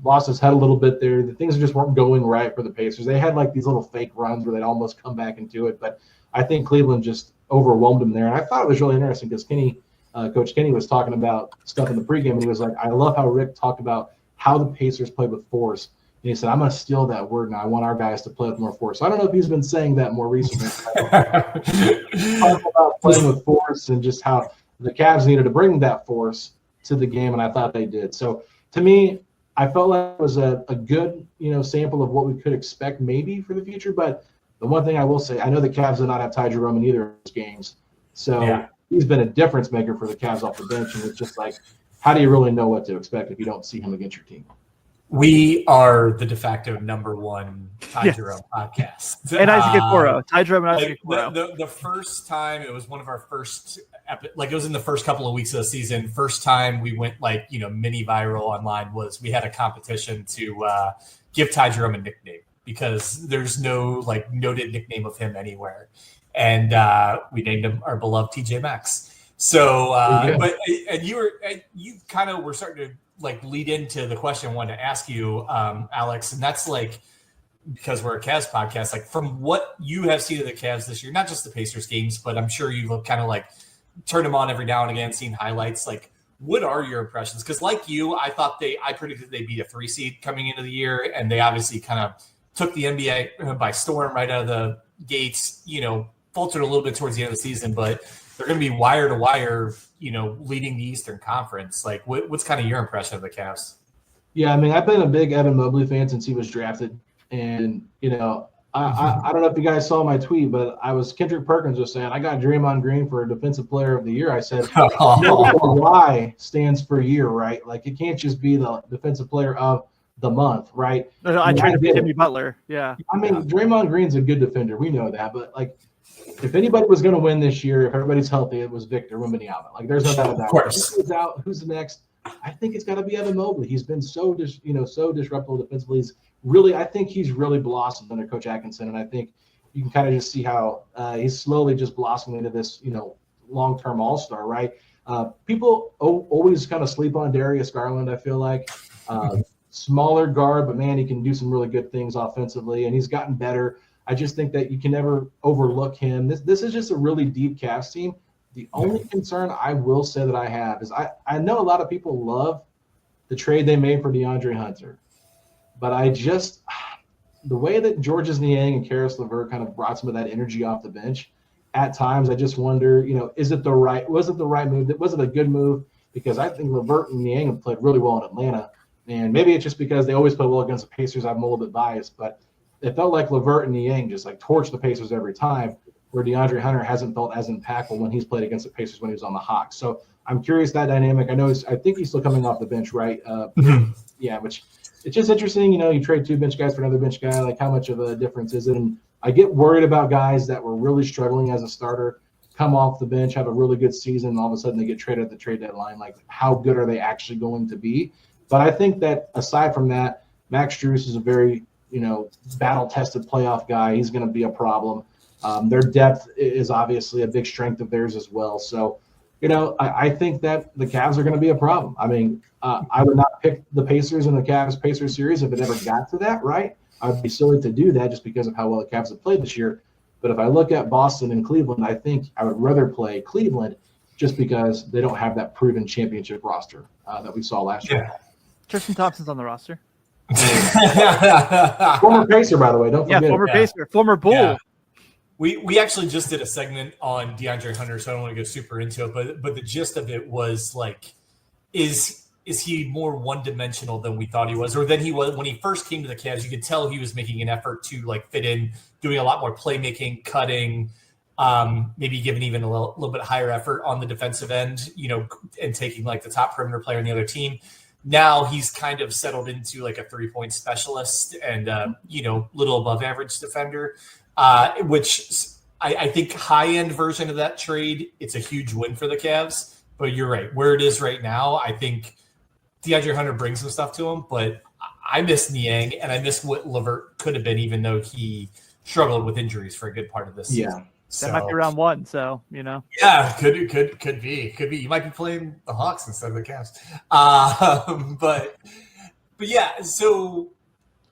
lost his head a little bit there. The things just weren't going right for the Pacers. They had like these little fake runs where they'd almost come back into it. But I think Cleveland just overwhelmed them there. And I thought it was really interesting because Coach Kenny was talking about stuff in the pregame. And he was like, I love how Rick talked about how the Pacers played with force. And he said, I'm going to steal that word now. I want our guys to play with more force. So I don't know if he's been saying that more recently. Talking about playing with force and just how the Cavs needed to bring that force to the game, and I thought they did. So to me, I felt like it was a good, sample of what we could expect maybe for the future. But the one thing I will say, I know the Cavs did not have Ty Jerome in either of those games. So he's been a difference maker for the Cavs off the bench. And it's just like, how do you really know what to expect if you don't see him against your team? We are the de facto #1 Ty Jerome podcast. And Isaac Okoro. Ty Jerome and Isaac Okoro. The first time, it was one of our first, like it was in the first couple of weeks of the season. First time we went mini viral online was we had a competition to give Ty Jerome a nickname because there's no noted nickname of him anywhere. And we named him our beloved TJ Maxx. So, you kind of were starting to lead into the question I wanted to ask you, Alex, and that's because we're a Cavs podcast, from what you have seen of the Cavs this year, not just the Pacers games, but I'm sure you've kind of turned them on every now and again, seen highlights. What are your impressions? Because like you, I predicted they'd be a 3 seed coming into the year, and they obviously kind of took the NBA by storm right out of the gates, faltered a little bit towards the end of the season, but they're going to be wire to wire, leading the Eastern Conference. What's kind of your impression of the Cavs? Yeah, I mean, I've been a big Evan Mobley fan since he was drafted. And, I don't know if you guys saw my tweet, but Kendrick Perkins was saying, I got Draymond Green for Defensive Player of the Year. I said, Y stands for year, right? It can't just be the Defensive Player of the month, right? No, I tried to beat Jimmy Butler. Yeah. I mean, Draymond Green's a good defender. We know that. But, if anybody was going to win this year, if everybody's healthy, it was Victor Wembanyama. There's no doubt about it. Who's out? Who's next? I think it's got to be Evan Mobley. He's been so disruptive defensively. I think he's really blossomed under Coach Atkinson, and I think you can kind of just see how he's slowly just blossoming into this, long-term all-star, right? People always kind of sleep on Darius Garland, I feel like. Smaller guard, but man, he can do some really good things offensively, and he's gotten better. I just think that you can never overlook him. This is just a really deep Cavs team. The only concern I will say that I have is I know a lot of people love the trade they made for DeAndre Hunter, but the way that Georges Niang and Karis LeVert kind of brought some of that energy off the bench, at times I just wonder, was it the right move? Was it a good move? Because I think LeVert and Niang have played really well in Atlanta, and maybe it's just because they always play well against the Pacers. I'm a little bit biased, but it felt like LeVert and Niang just torched the Pacers every time, where DeAndre Hunter hasn't felt as impactful when he's played against the Pacers when he was on the Hawks. So I'm curious that dynamic. I think he's still coming off the bench, right? Yeah, which it's just interesting. You trade 2 bench guys for another bench guy. How much of a difference is it? And I get worried about guys that were really struggling as a starter, come off the bench, have a really good season, and all of a sudden they get traded at the trade deadline. How good are they actually going to be? But I think that aside from that, Max Strus is a very battle-tested playoff guy. He's going to be a problem. Their depth is obviously a big strength of theirs as well. So, I think that the Cavs are going to be a problem. I mean, I would not pick the Pacers in the Cavs-Pacers series if it ever got to that, right? I'd be silly to do that just because of how well the Cavs have played this year. But if I look at Boston and Cleveland, I think I would rather play Cleveland just because they don't have that proven championship roster that we saw last year. Tristan Thompson's on the roster. Former Pacer, by the way. Don't forget. Yeah, former Pacer, former Bull. Yeah. We actually just did a segment on DeAndre Hunter, so I don't want to go super into it, but the gist of it was is he more one-dimensional than we thought he was, or than he was when he first came to the Cavs? You could tell he was making an effort to fit in, doing a lot more playmaking, cutting, maybe giving even a little bit higher effort on the defensive end, and taking the top perimeter player on the other team. Now he's kind of settled into a 3-point specialist and little above average defender, which I think high-end version of that trade, it's a huge win for the Cavs. But you're right. Where it is right now, I think DeAndre Hunter brings some stuff to him, but I miss Niang and I miss what LeVert could have been, even though he struggled with injuries for a good part of this season. That might be round 1, so Yeah, could be. You might be playing the Hawks instead of the Cavs. But yeah. So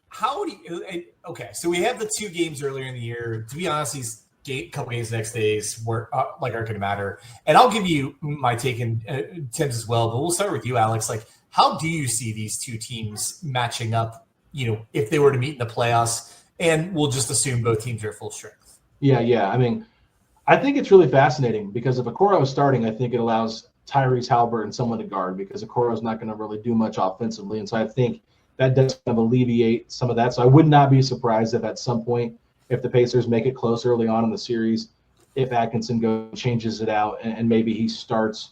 how do you? Okay, so we have the 2 games earlier in the year. To be honest, these couple games the next days aren't going to matter. And I'll give you my take and Tim's as well. But we'll start with you, Alex. How do you see these 2 teams matching up? If they were to meet in the playoffs, and we'll just assume both teams are full strength. Yeah. I mean, I think it's really fascinating because if Okoro is starting, I think it allows Tyrese Haliburton someone to guard because Okoro is not going to really do much offensively. And so I think that does kind of alleviate some of that. So I would not be surprised if at some point, if the Pacers make it close early on in the series, if Atkinson changes it out and maybe he starts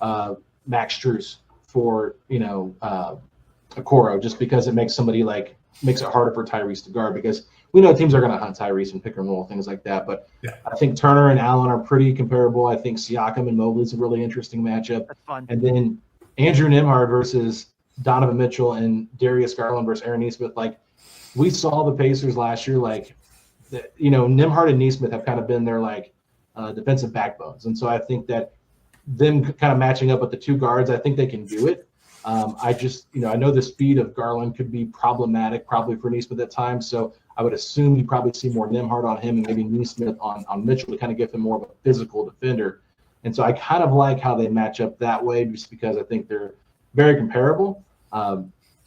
Max Strus for, Okoro, just because it makes it harder for Tyrese to guard, because we know teams are going to hunt Tyrese and pick and roll, things like that. But Yeah. I think Turner and Allen are pretty comparable. I think Siakam and Mobley is a really interesting matchup. That's fun. And then Andrew Nembhard versus Donovan Mitchell and Darius Garland versus Aaron Nesmith. Like, we saw the Pacers last year, Nembhard and Nesmith have kind of been their defensive backbones. And so I think that them kind of matching up with the two guards, I think they can do it. I know the speed of Garland could be problematic probably for Nesmith at times. So I would assume you probably see more Nembhard on him and maybe Nesmith on Mitchell to kind of give him more of a physical defender. And so I kind of like how they match up that way, just because I think they're very comparable.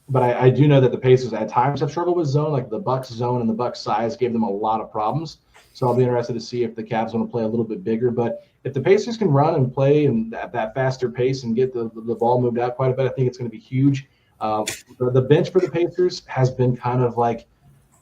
But I do know that the Pacers at times have struggled with zone, like the Bucks zone and the Bucks size gave them a lot of problems. So I'll be interested to see if the Cavs want to play a little bit bigger. But if the Pacers can run and play and at that faster pace and get the ball moved out quite a bit, I think it's going to be huge. The bench for the Pacers has been kind of like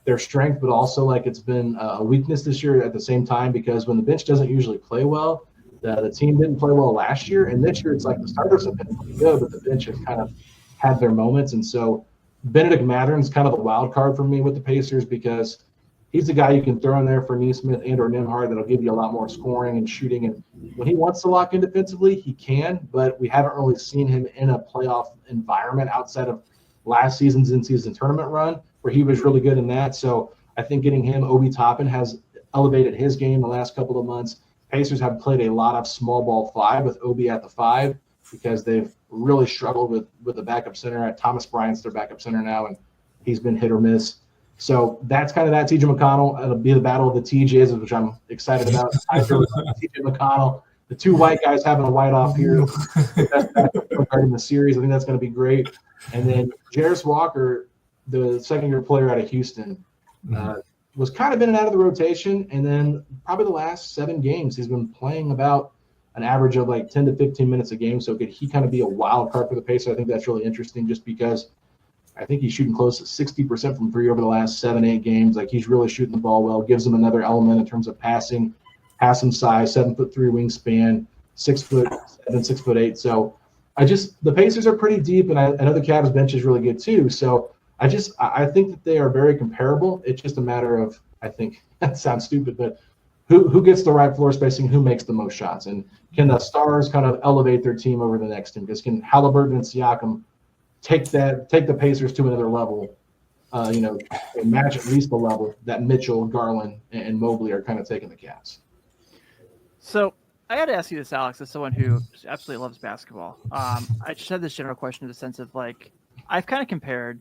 their strength, but also it's been a weakness this year at the same time, because when the bench doesn't usually play well, the team didn't play well last year. And this year it's like the starters have been pretty good, but the bench has kind of had their moments. And so Benedict Mathurin's kind of the wild card for me with the Pacers, because he's the guy you can throw in there for Nesmith and or Nembhard that'll give you a lot more scoring and shooting. And when he wants to lock in defensively, he can, but we haven't really seen him in a playoff environment outside of last season's in-season tournament run, where he was really good in that. So I think getting him, Obi Toppin has elevated his game the last couple of months. Pacers have played a lot of small ball 5 with Obi at the 5, because they've really struggled with the backup center. Thomas Bryant's their backup center now, and he's been hit or miss. So that's kind of that. TJ McConnell, it'll be the battle of the TJs, which I'm excited about. TJ McConnell, the two white guys having a white off here. That's in the series. I think that's going to be great. And then Jarris Walker, the second-year player out of Houston, was kind of in and out of the rotation. And then probably the last 7 games, he's been playing about an average of 10 to 15 minutes a game. So could he kind of be a wild card for the Pacers? I think that's really interesting, just because I think he's shooting close to 60% from 3 over the last 7-8 games. He's really shooting the ball well, gives him another element in terms of passing, has some size, 7'3" wingspan, 6'7", 6'8". So the Pacers are pretty deep, and I know the Cavs bench is really good too. So I think that they are very comparable. It's just a matter of, I think that sounds stupid, but who gets the right floor spacing, who makes the most shots, and can the stars kind of elevate their team over the next team? Because can Halliburton and Siakam take the Pacers to another level, and match at least the level that Mitchell, Garland, and Mobley are kind of taking the Cavs. So I got to ask you this, Alex, as someone who absolutely loves basketball. I just had this general question in the sense of I've kind of compared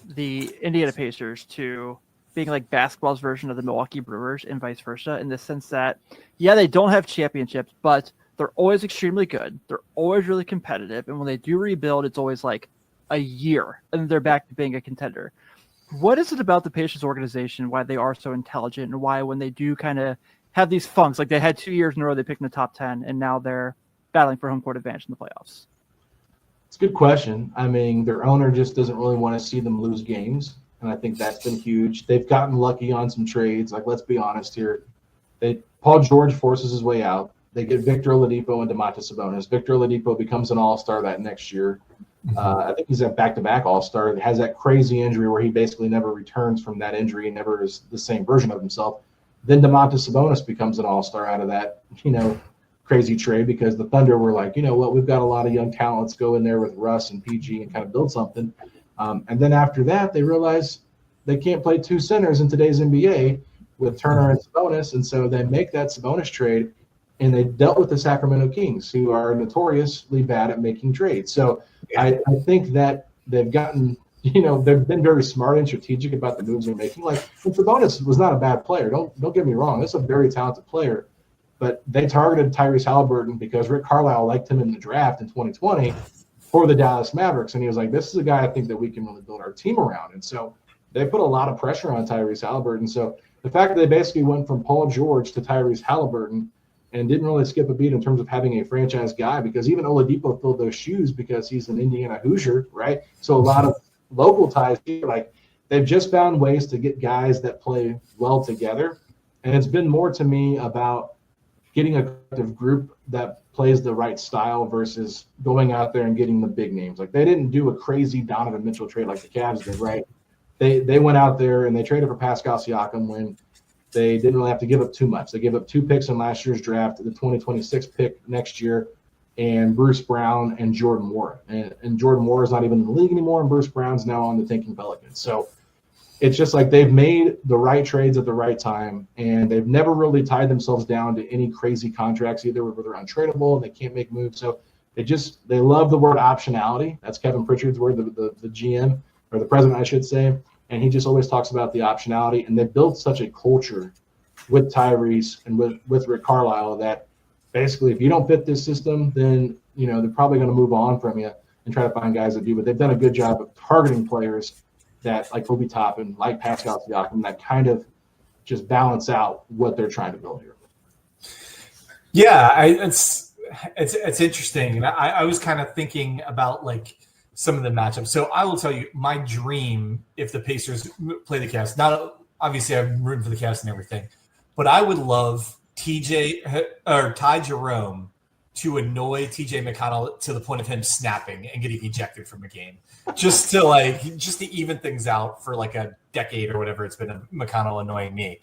the Indiana Pacers to being basketball's version of the Milwaukee Brewers and vice versa, in the sense that, yeah, they don't have championships, but they're always extremely good. They're always really competitive. And when they do rebuild, it's always a year, and then they're back to being a contender. What is it about the Pacers organization, why they are so intelligent, and why when they do kind of have these funks, they had 2 years in a row, they picked in the top 10, and now they're battling for home court advantage in the playoffs? It's a good question. I mean, their owner just doesn't really want to see them lose games, and I think that's been huge. They've gotten lucky on some trades. Let's be honest here. Paul George forces his way out. They get Victor Oladipo and Domantas Sabonis. Victor Oladipo becomes an all-star that next year. I think he's a back-to-back all-star. He has that crazy injury where he basically never returns from that injury and never is the same version of himself. Then Domantas Sabonis becomes an all-star out of that, crazy trade, because the Thunder were like, we've got a lot of young talent. Let's go in there with Russ and PG and kind of build something. And then after that, they realize they can't play 2 centers in today's NBA with Turner and Sabonis, and so they make that Sabonis trade. And they dealt with the Sacramento Kings, who are notoriously bad at making trades. So I think that they've gotten, they've been very smart and strategic about the moves they're making. And Sabonis was not a bad player. Don't get me wrong. This is a very talented player. But they targeted Tyrese Halliburton because Rick Carlisle liked him in the draft in 2020 for the Dallas Mavericks. And he was like, this is a guy I think that we can really build our team around. And so they put a lot of pressure on Tyrese Halliburton. So the fact that they basically went from Paul George to Tyrese Halliburton and didn't really skip a beat in terms of having a franchise guy, because even Oladipo filled those shoes because he's an Indiana Hoosier, right? So a lot of local ties here, they've just found ways to get guys that play well together. And it's been more to me about getting a collective group that plays the right style versus going out there and getting the big names. Like they didn't do a crazy Donovan Mitchell trade like the Cavs did, right? They went out there and they traded for Pascal Siakam when they didn't really have to give up too much. They gave up 2 picks in last year's draft, the 2026 pick next year, and Bruce Brown and Jordan Moore. And Jordan Moore is not even in the league anymore, and Bruce Brown's now on the tanking Pelicans. So it's just like they've made the right trades at the right time, and they've never really tied themselves down to any crazy contracts either where they're untradeable and they can't make moves. So they love the word optionality. That's Kevin Pritchard's word, the GM, or the president, I should say. And he just always talks about the optionality. And they built such a culture with Tyrese and with Rick Carlisle that basically if you don't fit this system, then, they're probably going to move on from you and try to find guys that do. But they've done a good job of targeting players that like Obi Toppin, like Pascal Siakam, that kind of just balance out what they're trying to build here. Yeah, it's interesting. And I was kind of thinking about like some of the matchups. So I will tell you my dream if the Pacers play the Cavs. Not obviously I'm rooting for the Cavs and everything, but I would love Ty Jerome to annoy TJ McConnell to the point of him snapping and getting ejected from a game, just to even things out for like a decade or whatever it's been McConnell annoying me.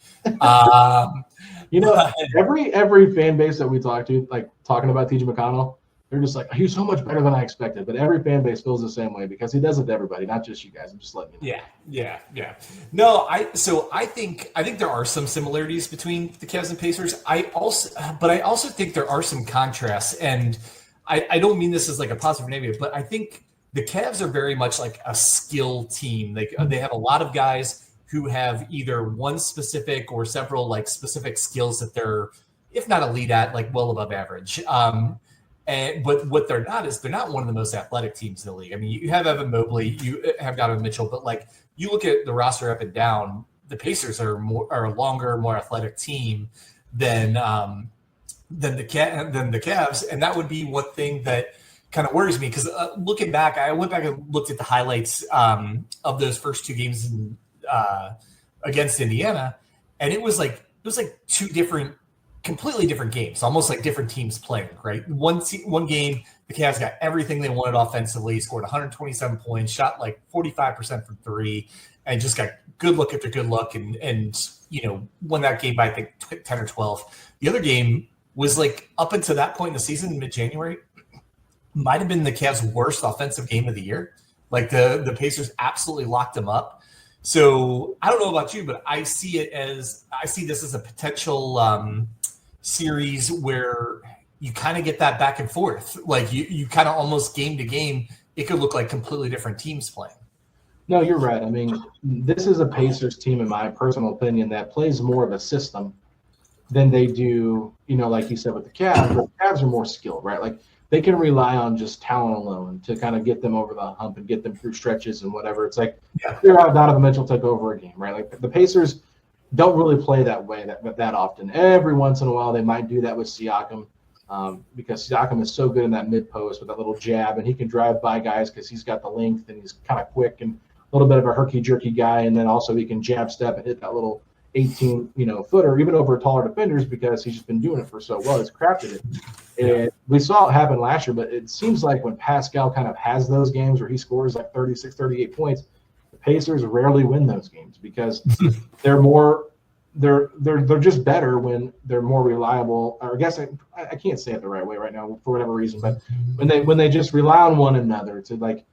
Every fan base that we talk to, like talking about TJ McConnell, they're just like, he's so much better than I expected. But every fan base feels the same way because he does it to everybody, not just you guys. I'm just letting you know. Yeah. No, I think there are some similarities between the Cavs and Pacers. I also think there are some contrasts, and I don't mean this as like a positive or negative, but I think the Cavs are very much like a skill team. They have a lot of guys who have either one specific or several like specific skills that they're, if not elite at, like well above average. But what they're not is they're not one of the most athletic teams in the league. I mean, you have Evan Mobley, you have Donovan Mitchell, but like you look at the roster up and down, the Pacers are a longer, more athletic team than the Cavs, and that would be one thing that kind of worries me because looking back, I went back and looked at the highlights of those first 2 games against Indiana, and it was like 2 completely different games, almost like different teams playing, right? One game, the Cavs got everything they wanted offensively, scored 127 points, shot like 45% from 3, and just got good look after good look and won that game by, I think, 10 or 12. The other game was like up until that point in the season, mid-January, might have been the Cavs' worst offensive game of the year. Like the Pacers absolutely locked them up. So I don't know about you, but I see this as a potential series where you kind of get that back and forth. Like you kind of almost game to game, it could look like completely different teams playing. No, you're right. I mean, this is a Pacers team, in my personal opinion, that plays more of a system than they do, like you said with the Cavs. But the Cavs are more skilled, right? Like they can rely on just talent alone to kind of get them over the hump and get them through stretches and whatever. It's like clear out Donovan Mitchell took over a game, right? Like the Pacers don't really play that way that often. Every once in a while, they might do that with Siakam because Siakam is so good in that mid post with that little jab, and he can drive by guys because he's got the length and he's kind of quick and a little bit of a herky-jerky guy, and then also he can jab step and hit that little 18 footer even over taller defenders because he's just been doing it for so well. He's crafted it. And we saw it happen last year, but it seems like when Pascal kind of has those games where he scores like 36, 38 points, the Pacers rarely win those games because they're just better when they're more reliable. Or I guess I can't say it the right way right now for whatever reason, but when they just rely on one another to like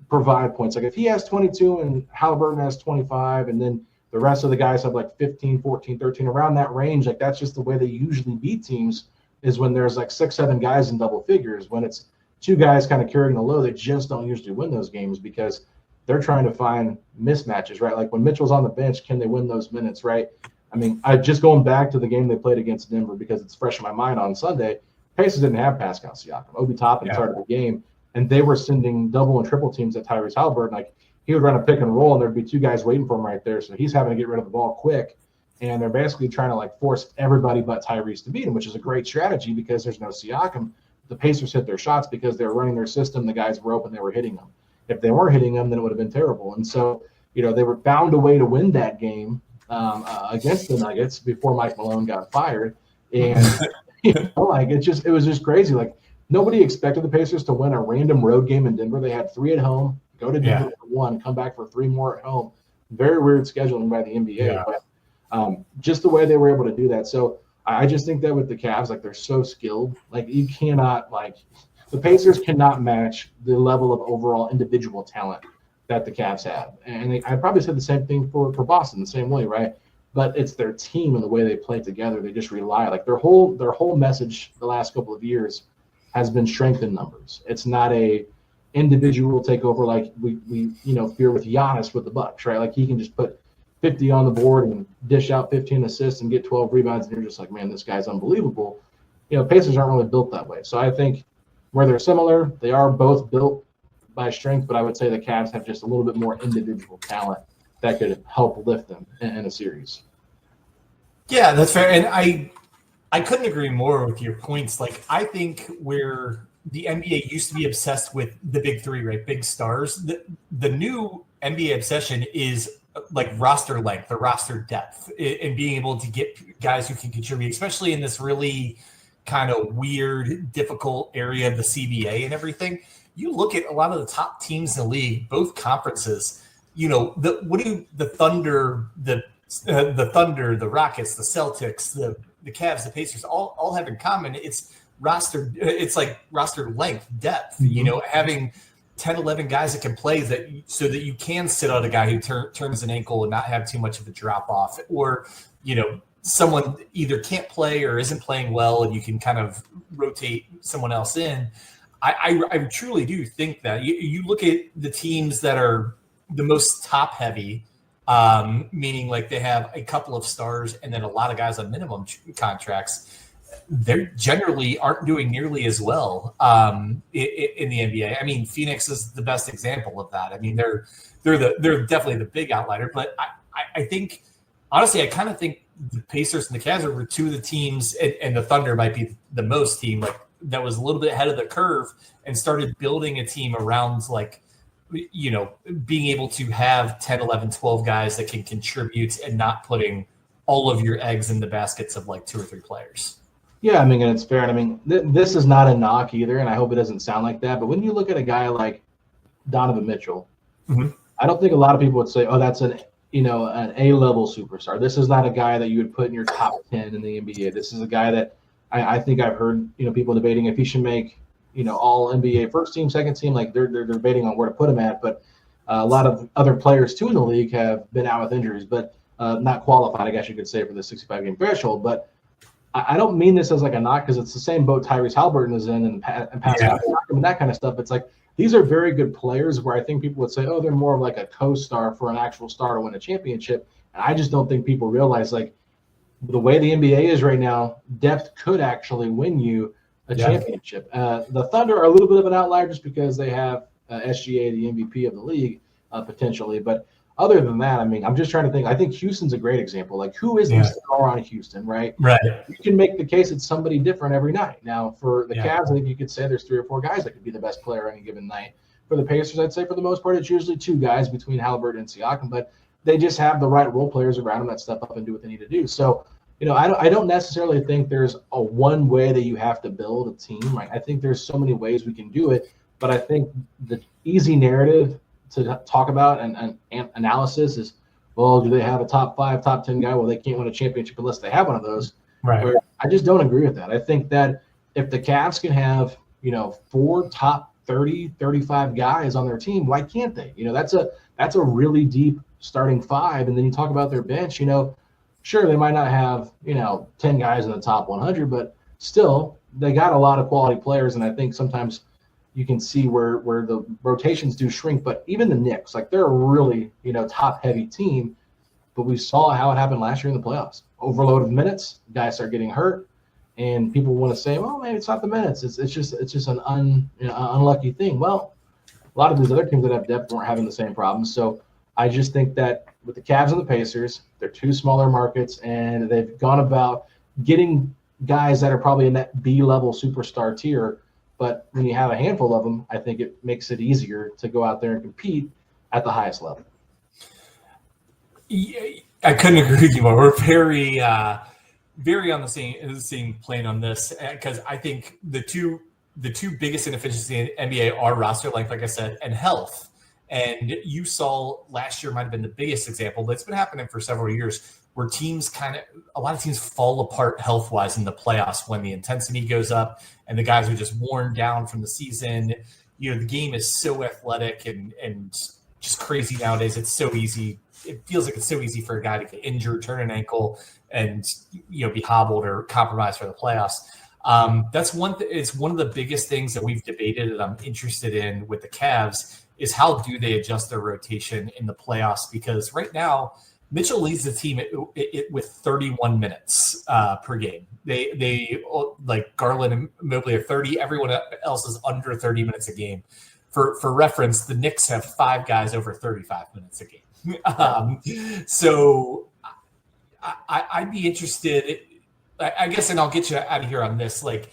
provide points. Like if he has 22 and Halliburton has 25 and then the rest of the guys have like 15, 14, 13 around that range, like that's just the way they usually beat teams is when there's like 6, 7 guys in double figures. When it's 2 guys kind of carrying the load, they just don't usually win those games because they're trying to find mismatches, right? Like when Mitchell's on the bench, can they win those minutes, right? I mean, I just going back to the game they played against Denver because it's fresh in my mind on Sunday. Pacers didn't have Pascal Siakam. Obi Toppin started the game, and they were sending double and triple teams at Tyrese Halliburton. Like he would run a pick and roll, and there'd be 2 guys waiting for him right there. So he's having to get rid of the ball quick, and they're basically trying to like force everybody but Tyrese to beat him, which is a great strategy because there's no Siakam. The Pacers hit their shots because they were running their system. The guys were open, they were hitting them. If they weren't hitting them, then it would have been terrible. And so, they were found a way to win that game against the Nuggets before Mike Malone got fired. And like it was just crazy. Like nobody expected the Pacers to win a random road game in Denver. They had 3 at home, go to Denver for 1, come back for 3 more at home. Very weird scheduling by the NBA, but just the way they were able to do that. So I just think that with the Cavs, like they're so skilled, like you cannot the Pacers cannot match the level of overall individual talent that the Cavs have. And I probably said the same thing for Boston, the same way, right? But it's their team and the way they play together. They just rely, like their whole message the last couple of years has been strength in numbers. It's not a individual takeover like we fear with Giannis with the Bucks, right? Like he can just put 50 on the board and dish out 15 assists and get 12 rebounds, and you're just like, man, this guy's unbelievable. Pacers aren't really built that way. So I think where they're similar, they are both built by strength, but I would say the Cavs have just a little bit more individual talent that could help lift them in a series. Yeah, that's fair. And I couldn't agree more with your points. Like, I think where the NBA used to be obsessed with the big 3, right? Big stars. The new NBA obsession is like roster length or roster depth and being able to get guys who can contribute, especially in this really kind of weird, difficult area of the CBA and everything. You look at a lot of the top teams in the league, both conferences, the Thunder, the Thunder, the Rockets, the Celtics, the Cavs, the Pacers all have in common. It's like roster length, depth, having 10, 11 guys that can play so that you can sit out a guy who turns an ankle and not have too much of a drop off, or, someone either can't play or isn't playing well and you can kind of rotate someone else in. I truly do think that you look at the teams that are the most top heavy, meaning like they have a couple of stars and then a lot of guys on minimum contracts. They generally aren't doing nearly as well in the NBA. I mean, Phoenix is the best example of that. I mean, they're definitely the big outlier, but I think honestly, I kind of think the Pacers and the Cavs were 2 of the teams, and the Thunder might be the most team like that was a little bit ahead of the curve and started building a team around being able to have 10, 11, 12 guys that can contribute and not putting all of your eggs in the baskets of like 2 or 3 players. Yeah, I mean, and it's fair. And I mean, this is not a knock either, and I hope it doesn't sound like that. But when you look at a guy like Donovan Mitchell, I don't think a lot of people would say, oh, that's an A-level superstar. This is not a guy that you would put in your top 10 in the NBA. This is a guy that I think I've heard, people debating if he should make, all NBA first team, second team, like they're debating on where to put him at. But a lot of other players too in the league have been out with injuries, but not qualified, I guess you could say, for the 65-game threshold. But I don't mean this as like a knock, because it's the same boat Tyrese Halliburton is in and Pascal and that kind of stuff. It's like these are very good players where I think people would say, oh, they're more of like a co-star for an actual star to win a championship. And I just don't think people realize, like, the way the NBA is right now, depth could actually win you a championship. The Thunder are a little bit of an outlier just because they have SGA, the MVP of the league, potentially. But other than that, I mean, I'm just trying to think. I think Houston's a great example. Like, who is the star on Houston, right? Right. You can make the case it's somebody different every night. Now, for the Cavs, I think you could say there's 3 or 4 guys that could be the best player any given night. For the Pacers, I'd say for the most part, it's usually 2 guys between Halliburton and Siakam, but they just have the right role players around them that step up and do what they need to do. So, I don't necessarily think there's a one way that you have to build a team. Right? I think there's so many ways we can do it, but I think the easy narrative to talk about and analysis is, well, do they have a top 5, top 10 guy? Well, they can't win a championship unless they have one of those. Right. I just don't agree with that. I think that if the Cavs can have, 4 top 30, 35 guys on their team, why can't they? That's a really deep starting 5. And then you talk about their bench, sure, they might not have, 10 guys in the top 100, but still they got a lot of quality players. And I think sometimes you can see where the rotations do shrink, but even the Knicks, like, they're a really, top heavy team, but we saw how it happened last year in the playoffs. Overload of minutes, guys start getting hurt, and people want to say, well, maybe it's not the minutes. It's just an unlucky thing. Well, a lot of these other teams that have depth weren't having the same problems. So I just think that with the Cavs and the Pacers, they're 2 smaller markets, and they've gone about getting guys that are probably in that B-level superstar tier. But when you have a handful of them, I think it makes it easier to go out there and compete at the highest level. Yeah, I couldn't agree with you more. We're very very on the same plane on this, because I think the two biggest inefficiencies in NBA are roster length, like I said, and health. And you saw last year might have been the biggest example, but it's been happening for several years where a lot of teams fall apart health-wise in the playoffs when the intensity goes up and the guys are just worn down from the season. The game is so athletic and just crazy nowadays. It's so easy. It feels like it's so easy for a guy to get injured, turn an ankle, and be hobbled or compromised for the playoffs. That's it's one of the biggest things that we've debated and I'm interested in with the Cavs is how do they adjust their rotation in the playoffs? Because right now, Mitchell leads the team with 31 minutes per game. They like Garland and Mobley are 30. Everyone else is under 30 minutes a game. For reference, the Knicks have 5 guys over 35 minutes a game. So I'd be interested, I guess, and I'll get you out of here on this. Like,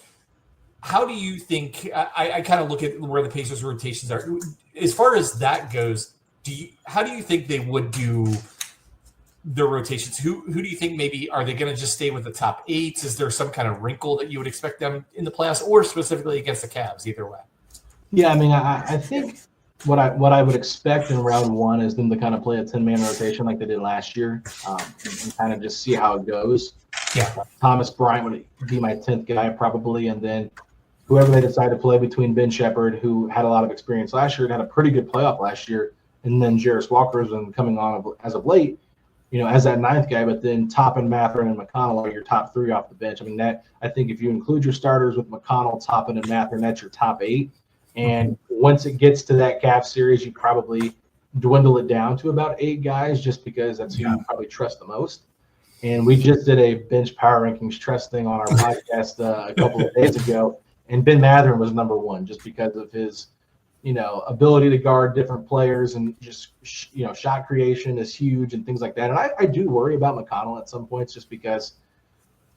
how do you think? I kind of look at where the Pacers' rotations are. As far as that goes, how do you think they would do their rotations? Who do you think maybe are they going to just stay with the top 8? Is there some kind of wrinkle that you would expect them in the playoffs, or specifically against the Cavs? Either way. Yeah, I mean, I think what I would expect in round 1 is them to kind of play a 10-man rotation like they did last year, and kind of just see how it goes. Yeah, Thomas Bryant would be my 10th guy probably, and then whoever they decide to play between Ben Shepherd, who had a lot of experience last year and had a pretty good playoff last year, and then Jarris Walker has been coming on as of late, as that 9th guy. But then Toppin, Mathurin, and McConnell are your top 3 off the bench. I mean, I think if you include your starters with McConnell, Toppin, and Mathurin, that's your top 8. And once it gets to that Cavs series, you probably dwindle it down to about 8 guys, just because that's who you probably trust the most. And we just did a bench power rankings trust thing on our podcast a couple of days ago, and Ben Mathurin was number 1 just because of his, ability to guard different players, and just, shot creation is huge and things like that. And I do worry about McConnell at some points just because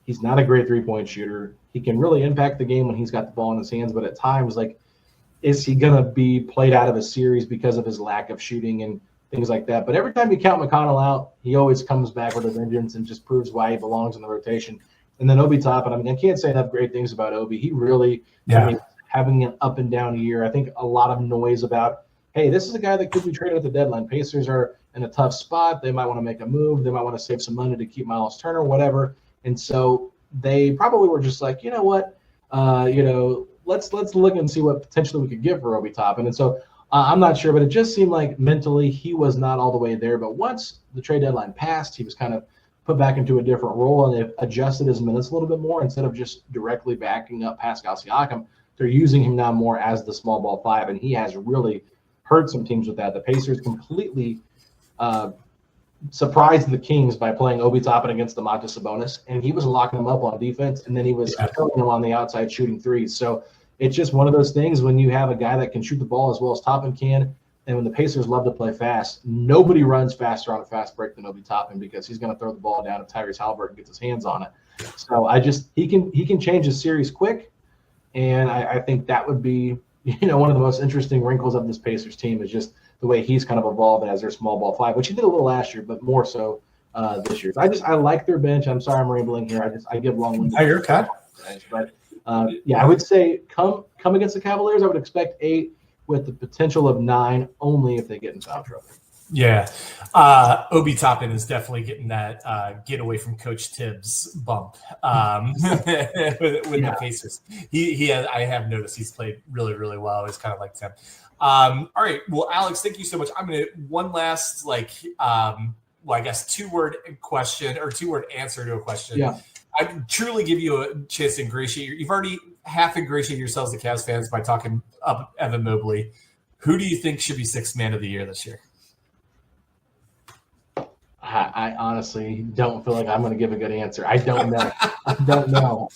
he's not a great 3-point shooter. He can really impact the game when he's got the ball in his hands, but at times, like, is he going to be played out of a series because of his lack of shooting and things like that? But every time you count McConnell out, he always comes back with a vengeance and just proves why he belongs in the rotation. And then Obi Toppin, I mean, I can't say enough great things about Obi. He really, having an up and down year. I think a lot of noise about, hey, this is a guy that could be traded at the deadline. Pacers are in a tough spot. They might want to make a move. They might want to save some money to keep Miles Turner, whatever. And so they probably were just like, you know what, let's look and see what potentially we could get for Obi Toppin. And so I'm not sure, but it just seemed like mentally he was not all the way there. But once the trade deadline passed, he was kind of put back into a different role, and they've adjusted his minutes a little bit more. Instead of just directly backing up Pascal Siakam, they're using him now more as the small ball 5, and he has really hurt some teams with that. The Pacers completely surprised the Kings by playing Obi Toppin against Domantas Sabonis, and he was locking them up on defense, and then he was killing them on the outside shooting threes. So it's just one of those things when you have a guy that can shoot the ball as well as Toppin can, and when the Pacers love to play fast, nobody runs faster on a fast break than Obi Toppin, because he's going to throw the ball down if Tyrese Haliburton gets his hands on it. So he can change his series quick, and I think that would be one of the most interesting wrinkles of this Pacers team is just the way he's kind of evolved as their small ball 5, which he did a little last year, but more so this year. So I like their bench. I'm sorry I'm rambling here. I give long-winded. You're okay. But I would say come against the Cavaliers, I would expect 8 with the potential of 9 only if they get in foul trouble. Yeah. Obi Toppin is definitely getting that get away from Coach Tibbs bump with the Pacers. I have noticed he's played really, really well. It's kind of like him. All right. Well, Alex, thank you so much. I'm going to one last I guess 2-word question or 2-word answer to a question. Yeah. I truly give you a chance to ingratiate. You've already half ingratiated yourselves to Cavs fans by talking up Evan Mobley. Who do you think should be 6th man of the year this year? I honestly don't feel like I'm going to give a good answer. I don't know.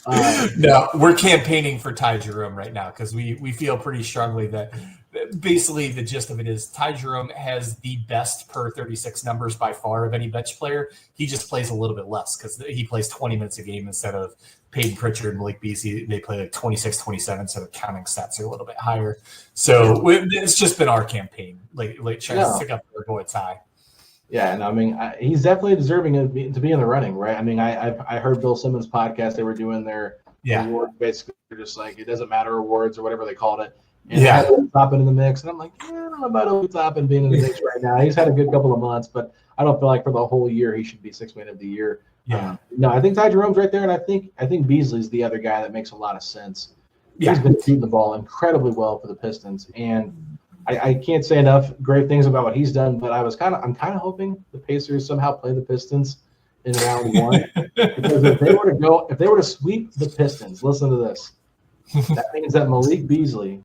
No, we're campaigning for Ty Jerome right now because we feel pretty strongly that basically the gist of it is Ty Jerome has the best per 36 numbers by far of any bench player. He just plays a little bit less because he plays 20 minutes a game instead of Peyton Pritchard and Malik Beasley. They play like 26, 27, so the counting stats are a little bit higher. So it's just been our campaign, like trying to stick up for our boy Ty. Yeah, and I mean, he's definitely deserving to be in the running, right? I mean, I heard Bill Simmons' podcast. They were doing their award, basically just like it doesn't matter awards or whatever they called it. And had Obi Toppin in the mix, and I'm like, I don't know about Obi Toppin being in the mix right now. He's had a good couple of months, but I don't feel like for the whole year he should be Sixth Man of the Year. Yeah. No, I think Ty Jerome's right there, and I think Beasley's the other guy that makes a lot of sense. He's been shooting the ball incredibly well for the Pistons, and I can't say enough great things about what he's done. But I'm kind of hoping the Pacers somehow play the Pistons in round one, because if they were to sweep the Pistons, listen to this. That means that Malik Beasley